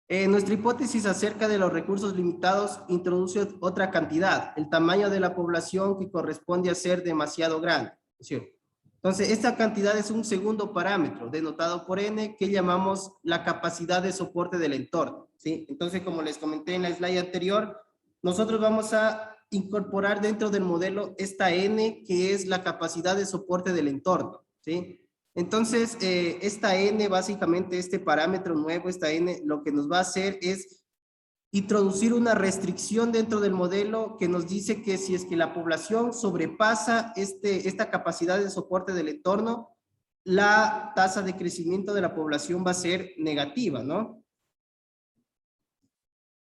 [SPEAKER 1] nuestra hipótesis acerca de los recursos limitados introduce otra cantidad, el tamaño de la población que corresponde a ser demasiado grande, ¿cierto? Entonces, esta cantidad es un segundo parámetro denotado por N que llamamos la capacidad de soporte del entorno, ¿sí? Entonces, como les comenté en la slide anterior, nosotros vamos a incorporar dentro del modelo esta N que es la capacidad de soporte del entorno, ¿sí? Entonces, esta N, básicamente este parámetro nuevo, esta N, lo que nos va a hacer es introducir una restricción dentro del modelo que nos dice que si es que la población sobrepasa esta capacidad de soporte del entorno, la tasa de crecimiento de la población va a ser negativa, ¿no?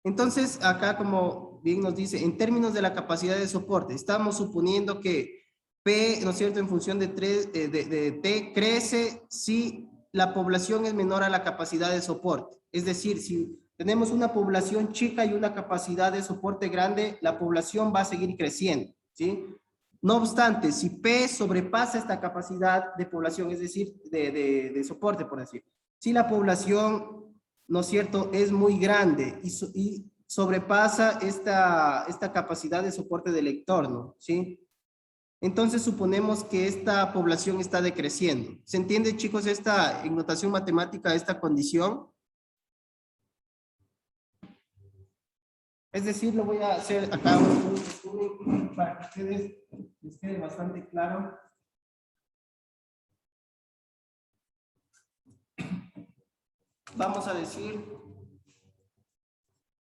[SPEAKER 1] Entonces, acá como bien nos dice, en términos de la capacidad de soporte, estamos suponiendo que P, ¿no es cierto?, en función de T crece si la población es menor a la capacidad de soporte. Es decir, si tenemos una población chica y una capacidad de soporte grande, la población va a seguir creciendo, ¿sí? No obstante, si P sobrepasa esta capacidad de población, es decir, de soporte, por decir, si la población, ¿no es cierto?, es muy grande y sobrepasa esta capacidad de soporte del entorno, ¿sí? Entonces suponemos que esta población está decreciendo. ¿Se entiende, chicos, en notación matemática, esta condición? Es decir, lo voy a hacer acá un resumen para que ustedes les quede bastante claro. Vamos a decir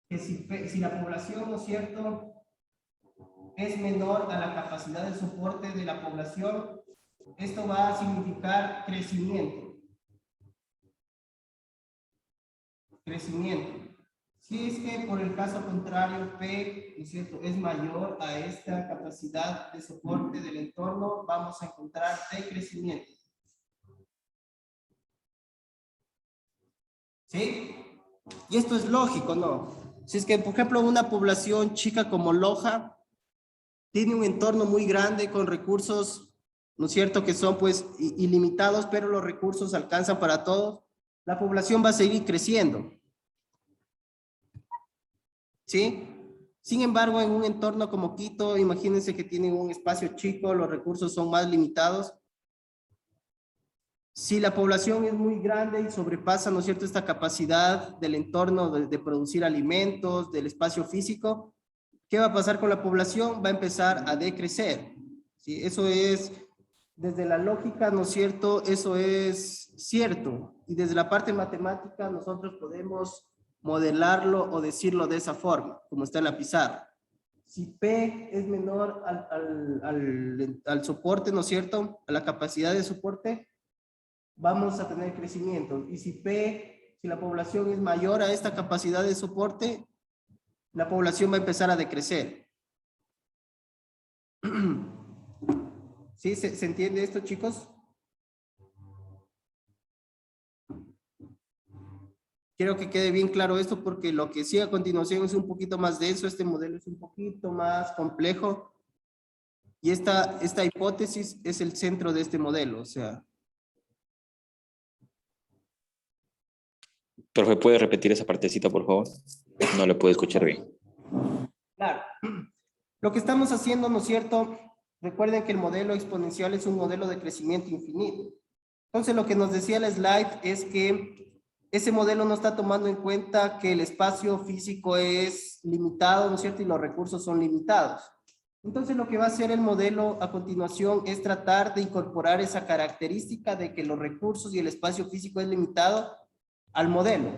[SPEAKER 1] que si la población, ¿no es cierto?, es menor a la capacidad de soporte de la población, esto va a significar crecimiento. Crecimiento. Si es que por el caso contrario P, ¿no es cierto?, es mayor a esta capacidad de soporte del entorno, vamos a encontrar decrecimiento. ¿Sí? Y esto es lógico, ¿no? Si es que, por ejemplo, una población chica como Loja tiene un entorno muy grande con recursos, ¿no es cierto?, que son pues ilimitados, pero los recursos alcanzan para todos, la población va a seguir creciendo. ¿Sí? Sin embargo, en un entorno como Quito, imagínense que tienen un espacio chico, los recursos son más limitados. Si la población es muy grande y sobrepasa, ¿no es cierto?, esta capacidad del entorno de producir alimentos, del espacio físico, ¿qué va a pasar con la población? Va a empezar a decrecer. ¿Sí? Eso es, desde la lógica, ¿no es cierto?, eso es cierto. Y desde la parte matemática nosotros podemos modelarlo o decirlo de esa forma, como está en la pizarra. Si P es menor al soporte, ¿no es cierto?, a la capacidad de soporte, vamos a tener crecimiento. Y si la población es mayor a esta capacidad de soporte, la población va a empezar a decrecer. ¿Sí? ¿Se entiende esto, chicos? Quiero que quede bien claro esto porque lo que sigue a continuación es un poquito más denso, este modelo es un poquito más complejo y esta hipótesis es el centro de este modelo, o sea.
[SPEAKER 2] Profe, ¿puede repetir esa partecita, por favor? No le puedo escuchar bien.
[SPEAKER 1] Claro. Lo que estamos haciendo, ¿no es cierto? Recuerden que el modelo exponencial es un modelo de crecimiento infinito. Entonces, lo que nos decía el slide es que ese modelo no está tomando en cuenta que el espacio físico es limitado, ¿no es cierto? Y los recursos son limitados. Entonces, lo que va a hacer el modelo a continuación es tratar de incorporar esa característica de que los recursos y el espacio físico es limitado al modelo.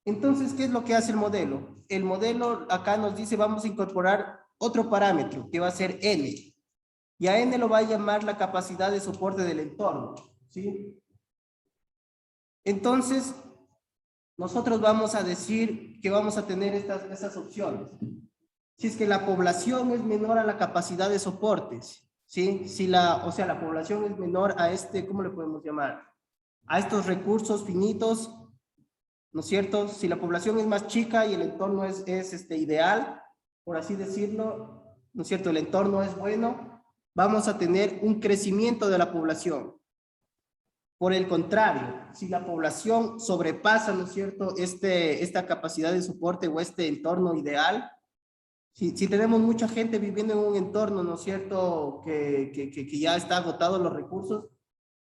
[SPEAKER 1] Entonces, ¿qué es lo que hace el modelo? El modelo acá nos dice, vamos a incorporar otro parámetro que va a ser N. Y a N lo va a llamar la capacidad de soporte del entorno, ¿sí? Entonces, nosotros vamos a decir que vamos a tener esas opciones. Si es que la población es menor a la capacidad de soportes, ¿sí? O sea, la población es menor a ¿cómo le podemos llamar? A estos recursos finitos, ¿no es cierto? Si la población es más chica y el entorno es ideal, por así decirlo, ¿no es cierto? El entorno es bueno, vamos a tener un crecimiento de la población. Por el contrario, si la población sobrepasa, ¿no es cierto?, esta capacidad de soporte o este entorno ideal, si tenemos mucha gente viviendo en un entorno, ¿no es cierto?, que ya está agotado los recursos,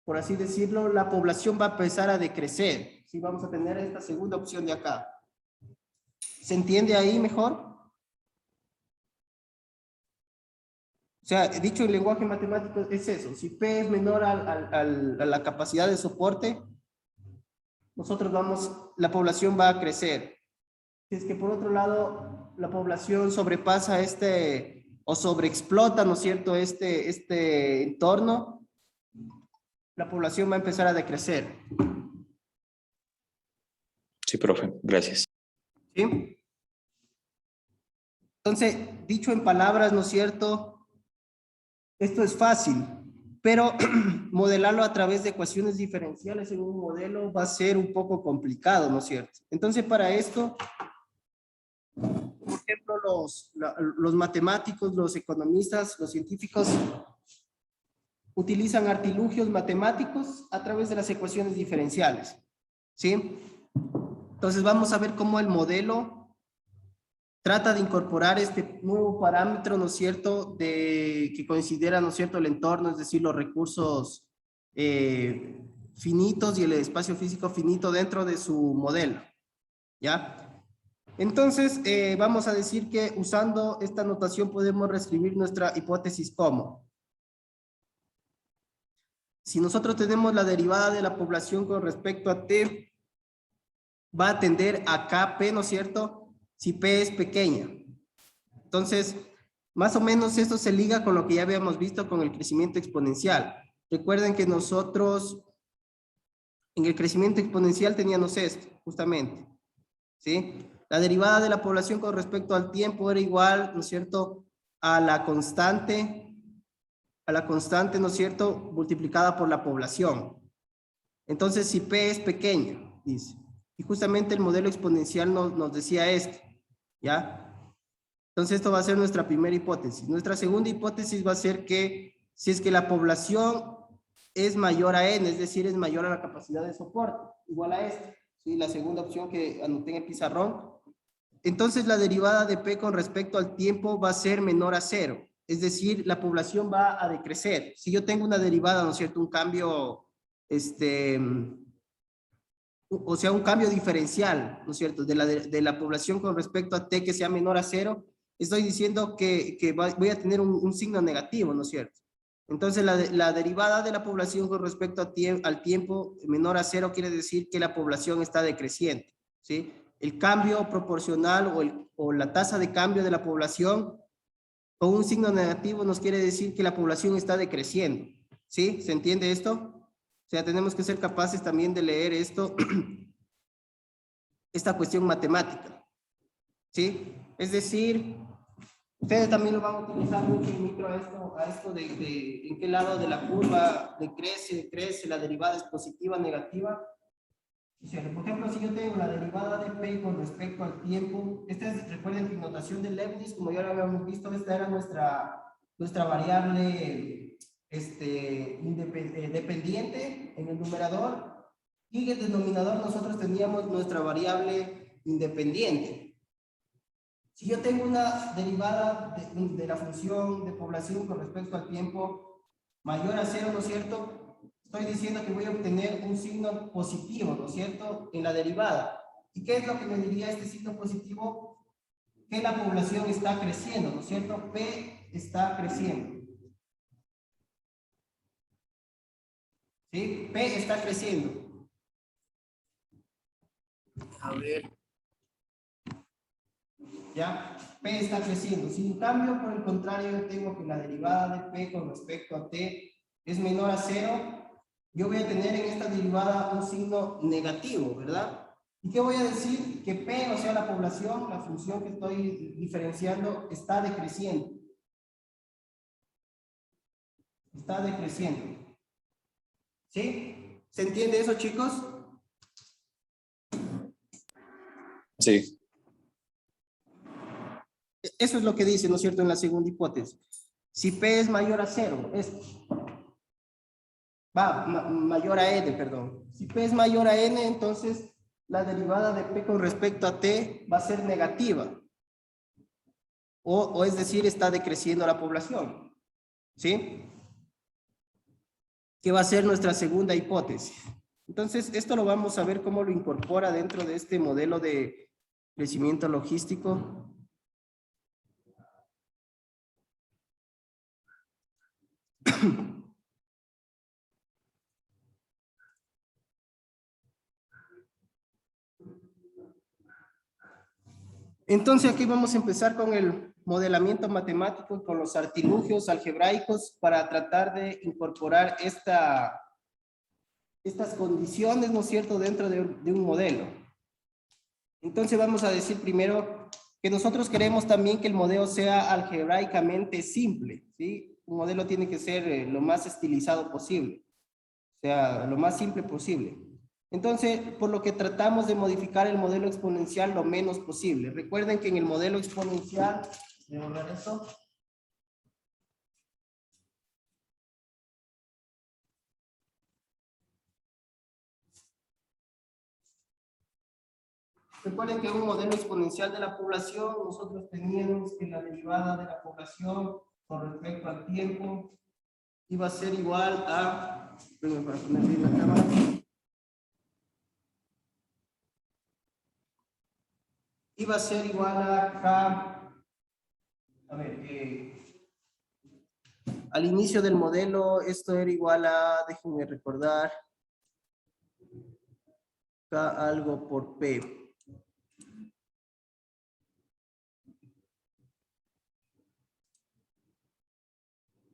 [SPEAKER 1] por así decirlo, la población va a empezar a decrecer. Sí, vamos a tener esta segunda opción de acá. ¿Se entiende ahí mejor? O sea, dicho en lenguaje matemático es eso. Si P es menor a la capacidad de soporte, la población va a crecer. Si es que por otro lado, la población sobrepasa o sobreexplota, ¿no es cierto?, este entorno, la población va a empezar a decrecer.
[SPEAKER 2] Sí, profe, gracias.
[SPEAKER 1] ¿Sí? Entonces, dicho en palabras, ¿no es cierto?, esto es fácil, pero modelarlo a través de ecuaciones diferenciales en un modelo va a ser un poco complicado, ¿no es cierto? Entonces, para esto, por ejemplo, los matemáticos, los economistas, los científicos utilizan artilugios matemáticos a través de las ecuaciones diferenciales, ¿sí? Entonces, vamos a ver cómo el modelo trata de incorporar este nuevo parámetro, ¿no es cierto?, que considera, ¿no es cierto?, el entorno, es decir, los recursos finitos y el espacio físico finito dentro de su modelo, ¿ya? Entonces, vamos a decir que usando esta notación podemos reescribir nuestra hipótesis como: si nosotros tenemos la derivada de la población con respecto a T, va a tender a Kp, ¿no es cierto?, si P es pequeña. Entonces, más o menos esto se liga con lo que ya habíamos visto con el crecimiento exponencial. Recuerden que nosotros en el crecimiento exponencial teníamos esto, justamente, ¿sí? La derivada de la población con respecto al tiempo era igual, ¿no es cierto?, a la constante, ¿no es cierto?, multiplicada por la población. Entonces, si P es pequeña, dice, y justamente el modelo exponencial nos decía esto, ¿ya? Entonces, esto va a ser nuestra primera hipótesis. Nuestra segunda hipótesis va a ser que si es que la población es mayor a n, es decir, es mayor a la capacidad de soporte, igual a esto, ¿sí? La segunda opción que anoté en el pizarrón. Entonces, la derivada de P con respecto al tiempo va a ser menor a 0. Es decir, la población va a decrecer. Si yo tengo una derivada, ¿no es cierto?, un cambio, o sea, un cambio diferencial, ¿no es cierto?, de la población con respecto a T que sea menor a 0, estoy diciendo que voy a tener un signo negativo, ¿no es cierto? Entonces, la derivada de la población con respecto al tiempo menor a 0 quiere decir que la población está decreciente, ¿sí? El cambio proporcional o la tasa de cambio de la población con un signo negativo nos quiere decir que la población está decreciendo, ¿sí? ¿Se entiende esto? O sea, tenemos que ser capaces también de leer esto, esta cuestión matemática, ¿sí? Es decir, ustedes también lo van a utilizar mucho en micro a esto de en qué lado de la curva decrece, la derivada es positiva, negativa. O sea, por ejemplo, si yo tengo la derivada de P con respecto al tiempo, esta es, recuerden que notación de Leibniz, como ya lo habíamos visto, esta era nuestra variable dependiente en el numerador, y en el denominador nosotros teníamos nuestra variable independiente. Si yo tengo una derivada de la función de población con respecto al tiempo mayor a 0, ¿no es cierto?, estoy diciendo que voy a obtener un signo positivo, ¿no es cierto?, en la derivada. ¿Y qué es lo que me diría este signo positivo? Que la población está creciendo, ¿no es cierto? P está creciendo. ¿Sí? P está creciendo. A ver. ¿Ya? P está creciendo. Si en cambio, por el contrario, yo tengo que la derivada de P con respecto a T es menor a 0, yo voy a tener en esta derivada un signo negativo, ¿verdad? ¿Y qué voy a decir? Que P, o sea, la población, la función que estoy diferenciando, está decreciendo. Está decreciendo. ¿Sí? ¿Se entiende eso, chicos?
[SPEAKER 2] Sí.
[SPEAKER 1] Eso es lo que dice, ¿no es cierto?, en la segunda hipótesis. Si P es mayor a 0, esto. mayor a n, perdón. Si P es mayor a n, entonces la derivada de P con respecto a T va a ser negativa. O es decir, está decreciendo la población. ¿Sí? Que va a ser nuestra segunda hipótesis. Entonces, esto lo vamos a ver cómo lo incorpora dentro de este modelo de crecimiento logístico. Entonces, aquí vamos a empezar con el modelamiento matemático, con los artilugios algebraicos para tratar de incorporar estas condiciones, ¿no es cierto?, dentro de un modelo. Entonces vamos a decir primero que nosotros queremos también que el modelo sea algebraicamente simple, ¿sí? Un modelo tiene que ser lo más estilizado posible, o sea, lo más simple posible. Entonces, por lo que tratamos de modificar el modelo exponencial lo menos posible. Recuerden que en el modelo exponencial, voy a borrar esto. Recuerden que en un modelo exponencial de la población, nosotros teníamos que la derivada de la población con respecto al tiempo iba a ser igual a, para poner bien la cámara, iba a ser igual a K, a ver, al inicio del modelo esto era igual a, déjenme recordar, K algo por P.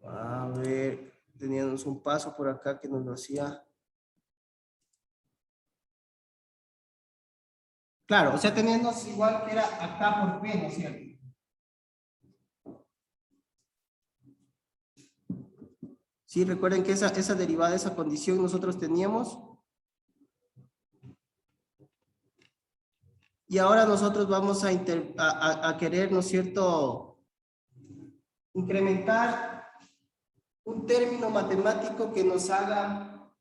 [SPEAKER 1] A ver, teníamos un paso por acá que nos lo hacía. Claro, o sea, teníamos igual que era acá por P, ¿no es cierto? Sí, recuerden que esa derivada, esa condición nosotros teníamos. Y ahora nosotros vamos a querer, ¿no es cierto?, incrementar un término matemático que nos haga,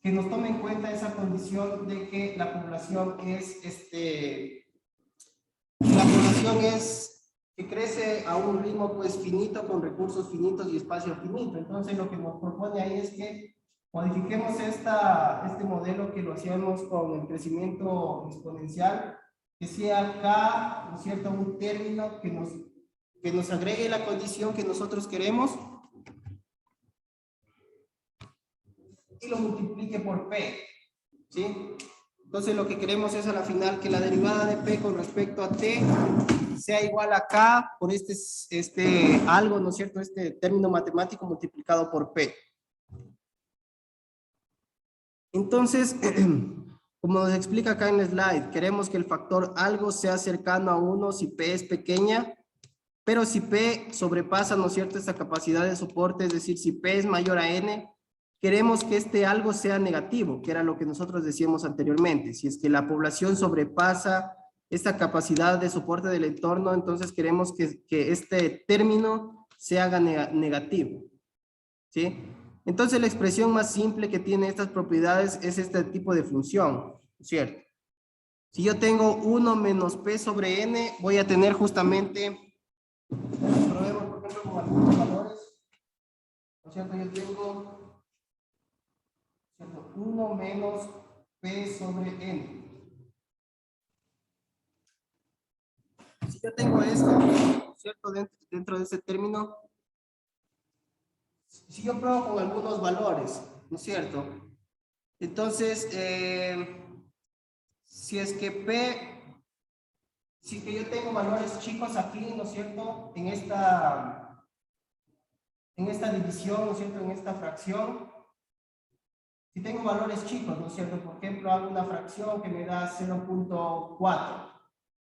[SPEAKER 1] que nos tome en cuenta esa condición de que la población que crece a un ritmo pues finito, con recursos finitos y espacio finito. Entonces lo que nos propone ahí es que modifiquemos este modelo que lo hacíamos con el crecimiento exponencial, que sea K, ¿no es cierto?, un término que nos agregue la condición que nosotros queremos y lo multiplique por P, ¿sí? Entonces lo que queremos es a la final que la derivada de P con respecto a T sea igual a K por algo, ¿no es cierto?, este término matemático multiplicado por P. Entonces, como nos explica acá en el slide, queremos que el factor algo sea cercano a 1 si P es pequeña, pero si P sobrepasa, ¿no es cierto?, esta capacidad de soporte, es decir, si P es mayor a N, queremos que este algo sea negativo, que era lo que nosotros decíamos anteriormente. Si es que la población sobrepasa esta capacidad de soporte del entorno, entonces queremos que este término se haga negativo, ¿sí? Entonces la expresión más simple que tiene estas propiedades es este tipo de función, ¿cierto? Si yo tengo 1 menos P sobre N, voy a tener justamente, probemos por ejemplo con algunos valores, ¿no es cierto? Yo tengo 1 menos P sobre N. Si yo tengo esto, ¿cierto? Dentro de ese término, si yo pruebo con algunos valores, ¿no es cierto? Entonces, si es que P, si que yo tengo valores chicos aquí, ¿no es cierto? En esta división, ¿no es cierto? En esta fracción, si tengo valores chicos, ¿no es cierto? Por ejemplo, hago una fracción que me da 0.4.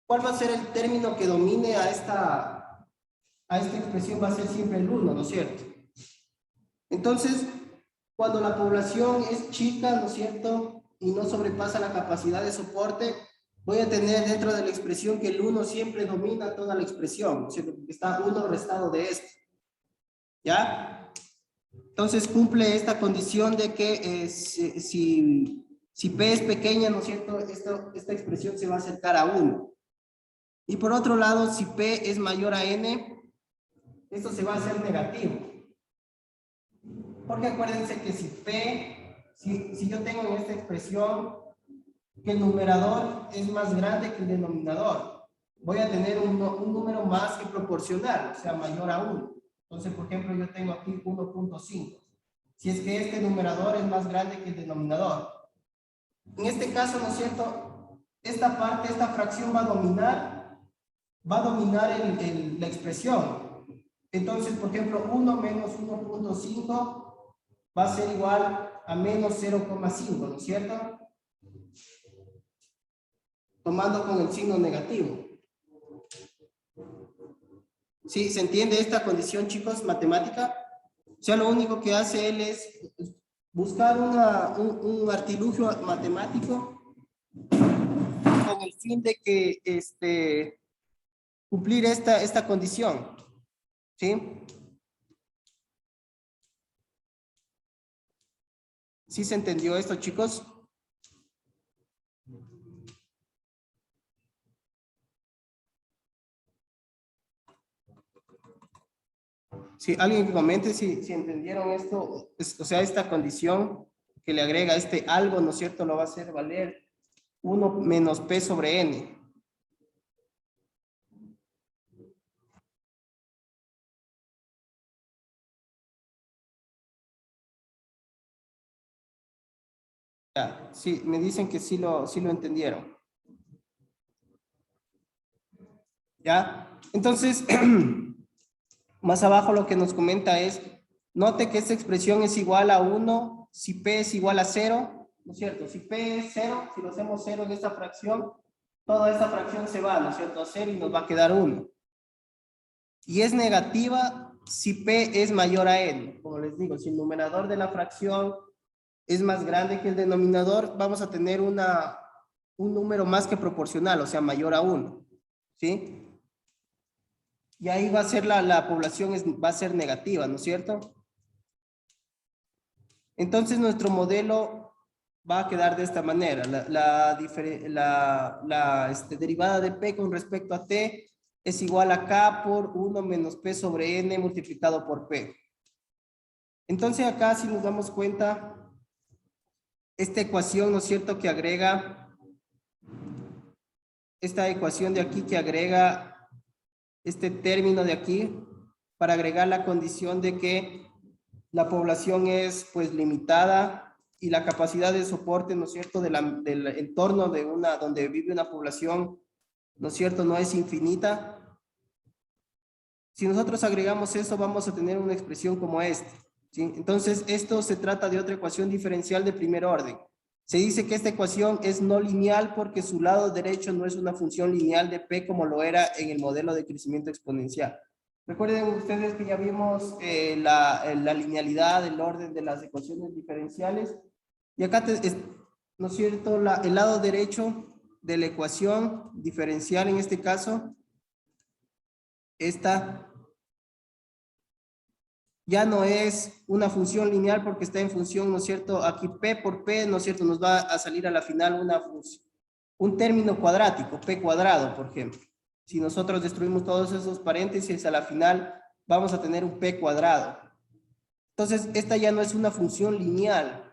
[SPEAKER 1] ¿Cuál va a ser el término que domine a esta expresión? Va a ser siempre el 1, ¿no es cierto? Entonces, cuando la población es chica, ¿no es cierto?, y no sobrepasa la capacidad de soporte, voy a tener dentro de la expresión que el 1 siempre domina toda la expresión, ¿no es cierto?, porque está 1 restado de esto. ¿Ya? Entonces cumple esta condición de que si P es pequeña, ¿no es cierto? Esta expresión se va a acercar a 1. Y por otro lado, si P es mayor a N, esto se va a hacer negativo. Porque acuérdense que si yo tengo en esta expresión que el numerador es más grande que el denominador, voy a tener un número más que proporcional, o sea, mayor a 1. Entonces, por ejemplo, yo tengo aquí 1.5. Si es que este numerador es más grande que el denominador. En este caso, ¿no es cierto? Esta parte, esta fracción va a dominar la expresión. Entonces, por ejemplo, 1 menos 1.5 va a ser igual a menos 0,5, ¿no es cierto? Tomando con el signo negativo. ¿Sí? ¿Se entiende esta condición, chicos, matemática? O sea, lo único que hace él es buscar un artilugio matemático con el fin de que cumplir esta condición. ¿Sí? ¿Sí se entendió esto, chicos? Sí, alguien que comente si entendieron esto, o sea, esta condición que le agrega este algo, ¿no es cierto? Lo va a hacer valer 1 menos P sobre N. Ya, sí, me dicen que sí lo entendieron. ¿Ya? Entonces, más abajo lo que nos comenta es, note que esta expresión es igual a 1 si P es igual a 0, ¿no es cierto? Si P es 0, si lo hacemos 0 en esta fracción, toda esta fracción se va, ¿no es cierto? A 0 y nos va a quedar 1. Y es negativa si P es mayor a N. Como les digo, si el numerador de la fracción es más grande que el denominador, vamos a tener un número más que proporcional, o sea, mayor a 1. ¿Sí? Y ahí va a ser la población va a ser negativa, ¿no es cierto? Entonces nuestro modelo va a quedar de esta manera. La derivada de P con respecto a T es igual a K por 1 menos P sobre N multiplicado por P. Entonces acá si nos damos cuenta, esta ecuación, ¿no es cierto?, que agrega, esta ecuación de aquí que agrega este término de aquí, para agregar la condición de que la población es pues limitada y la capacidad de soporte, ¿no es cierto?, del entorno donde vive una población, ¿no es cierto?, no es infinita. Si nosotros agregamos eso, vamos a tener una expresión como esta, ¿sí? Entonces, esto se trata de otra ecuación diferencial de primer orden. Se dice que esta ecuación es no lineal porque su lado derecho no es una función lineal de P como lo era en el modelo de crecimiento exponencial. Recuerden ustedes que ya vimos la linealidad, el orden de las ecuaciones diferenciales. Y acá, ¿no es cierto?, el lado derecho de la ecuación diferencial en este caso, esta ya no es una función lineal porque está en función, ¿no es cierto? Aquí P por P, ¿no es cierto? Nos va a salir a la final un término cuadrático, P cuadrado, por ejemplo. Si nosotros destruimos todos esos paréntesis, a la final vamos a tener un P cuadrado. Entonces, esta ya no es una función lineal,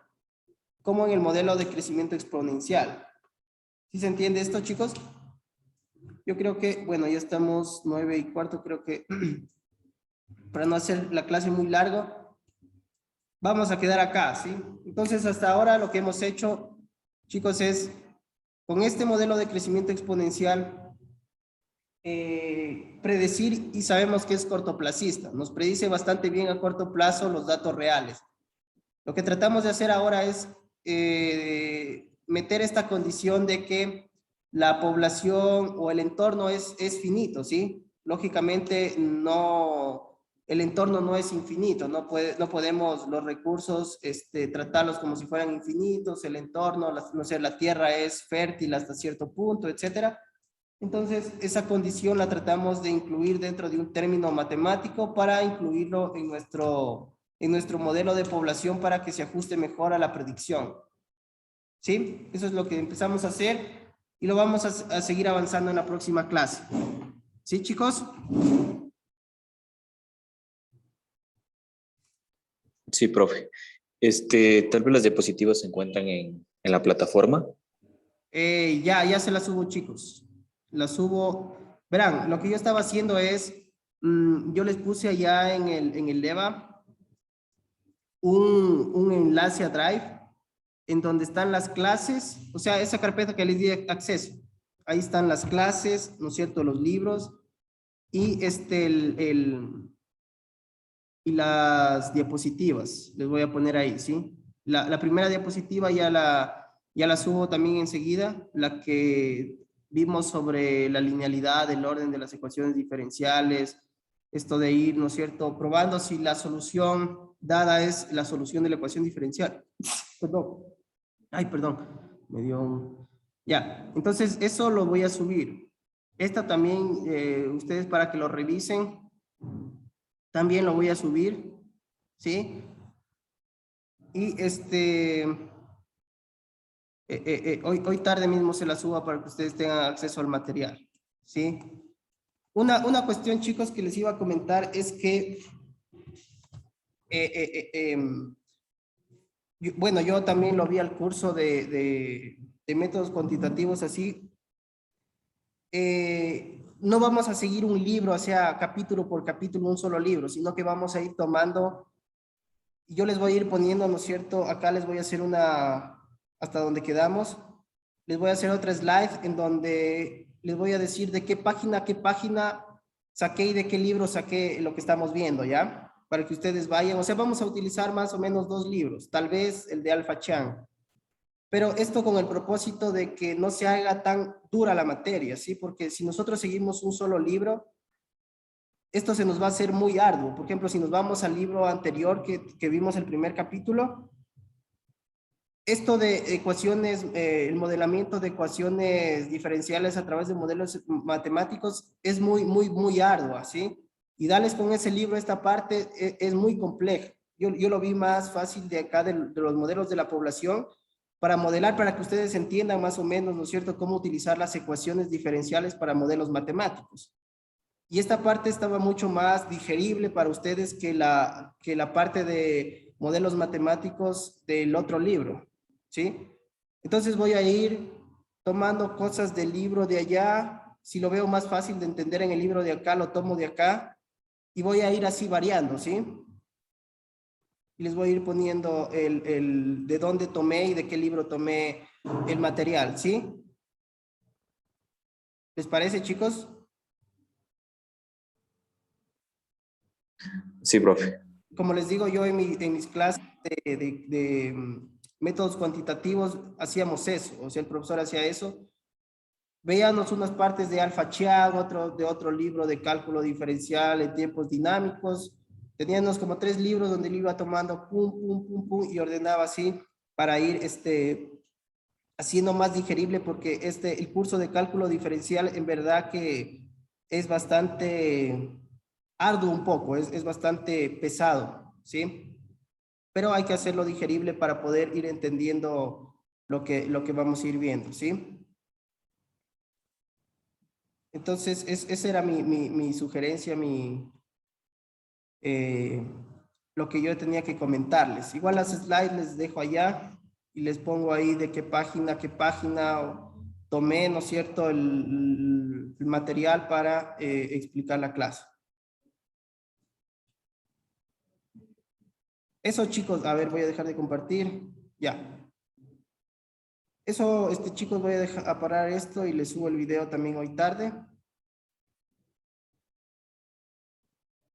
[SPEAKER 1] como en el modelo de crecimiento exponencial. ¿Sí se entiende esto, chicos? Yo creo que, bueno, ya estamos 9:15, creo que para no hacer la clase muy larga, vamos a quedar acá, ¿sí? Entonces, hasta ahora lo que hemos hecho, chicos, es con este modelo de crecimiento exponencial, predecir, y sabemos que es cortoplacista, nos predice bastante bien a corto plazo los datos reales. Lo que tratamos de hacer ahora es meter esta condición de que la población o el entorno es finito, ¿sí? Lógicamente el entorno no es infinito, no podemos los recursos tratarlos como si fueran infinitos, el entorno, no sé, la tierra es fértil hasta cierto punto, etcétera. Entonces, esa condición la tratamos de incluir dentro de un término matemático para incluirlo en nuestro en nuestro modelo de población para que se ajuste mejor a la predicción. ¿Sí? Eso es lo que empezamos a hacer y lo vamos a seguir avanzando en la próxima clase. ¿Sí, chicos?
[SPEAKER 2] Sí, profe. Tal vez las diapositivas se encuentran en la plataforma.
[SPEAKER 1] Ya se las subo, chicos. Las subo. Verán, lo que yo estaba haciendo es, yo les puse allá en el EVA un enlace a Drive en donde están las clases, o sea, esa carpeta que les di acceso. Ahí están las clases, ¿no es cierto? Los libros y y las diapositivas. Les voy a poner ahí, ¿sí? La primera diapositiva ya la subo también enseguida, la que vimos sobre la linealidad, el orden de las ecuaciones diferenciales, esto de ir, ¿no es cierto?, probando si la solución dada es la solución de la ecuación diferencial. Perdón. Ay, perdón. Me dio un... Ya, entonces eso lo voy a subir. Esta también, ustedes para que lo revisen, también lo voy a subir, ¿sí? Y hoy tarde mismo se la suba para que ustedes tengan acceso al material, ¿sí? Una cuestión, chicos, que les iba a comentar es que, bueno, yo también lo vi al curso de métodos cuantitativos así. No vamos a seguir un libro, o sea, capítulo por capítulo, un solo libro, sino que vamos a ir tomando, yo les voy a ir poniendo, ¿no es cierto? Acá les voy a hacer hasta donde quedamos, les voy a hacer otra slide en donde les voy a decir de qué página saqué y de qué libro saqué lo que estamos viendo, ¿ya? Para que ustedes vayan, o sea, vamos a utilizar más o menos 2 libros, tal vez el de Alpha Chan. Pero esto con el propósito de que no se haga tan dura la materia, ¿sí? Porque si nosotros seguimos un solo libro, esto se nos va a hacer muy arduo. Por ejemplo, si nos vamos al libro anterior que vimos el primer capítulo, esto de ecuaciones, el modelamiento de ecuaciones diferenciales a través de modelos matemáticos es muy ardua, ¿sí? Y darles con ese libro esta parte es muy compleja. Yo lo vi más fácil de acá de los modelos de la población, para modelar, para que ustedes entiendan más o menos, ¿no es cierto?, cómo utilizar las ecuaciones diferenciales para modelos matemáticos. Y esta parte estaba mucho más digerible para ustedes que la parte de modelos matemáticos del otro libro, ¿sí? Entonces voy a ir tomando cosas del libro de allá. Si lo veo más fácil de entender en el libro de acá, lo tomo de acá. Y voy a ir así variando, ¿sí? Y les voy a ir poniendo de dónde tomé y de qué libro tomé el material, ¿sí? ¿Les parece, chicos?
[SPEAKER 2] Sí, profe.
[SPEAKER 1] Como les digo, yo en mis clases de métodos cuantitativos hacíamos eso, o sea, el profesor hacía eso. Veíamos unas partes de Alpha Chan, de otro libro de cálculo diferencial en tiempos dinámicos. Teníamos como 3 libros donde él iba tomando pum, y ordenaba así para ir haciendo más digerible, porque el curso de cálculo diferencial en verdad que es bastante arduo un poco, es bastante pesado, ¿sí? Pero hay que hacerlo digerible para poder ir entendiendo lo que vamos a ir viendo, ¿sí? Entonces, esa era mi sugerencia, lo que yo tenía que comentarles. Igual las slides les dejo allá y les pongo ahí de qué página tomé, ¿no es cierto?, el material para explicar la clase. Eso, chicos, a ver, voy a dejar de compartir. Ya. Eso, chicos, voy a parar esto y les subo el video también hoy tarde.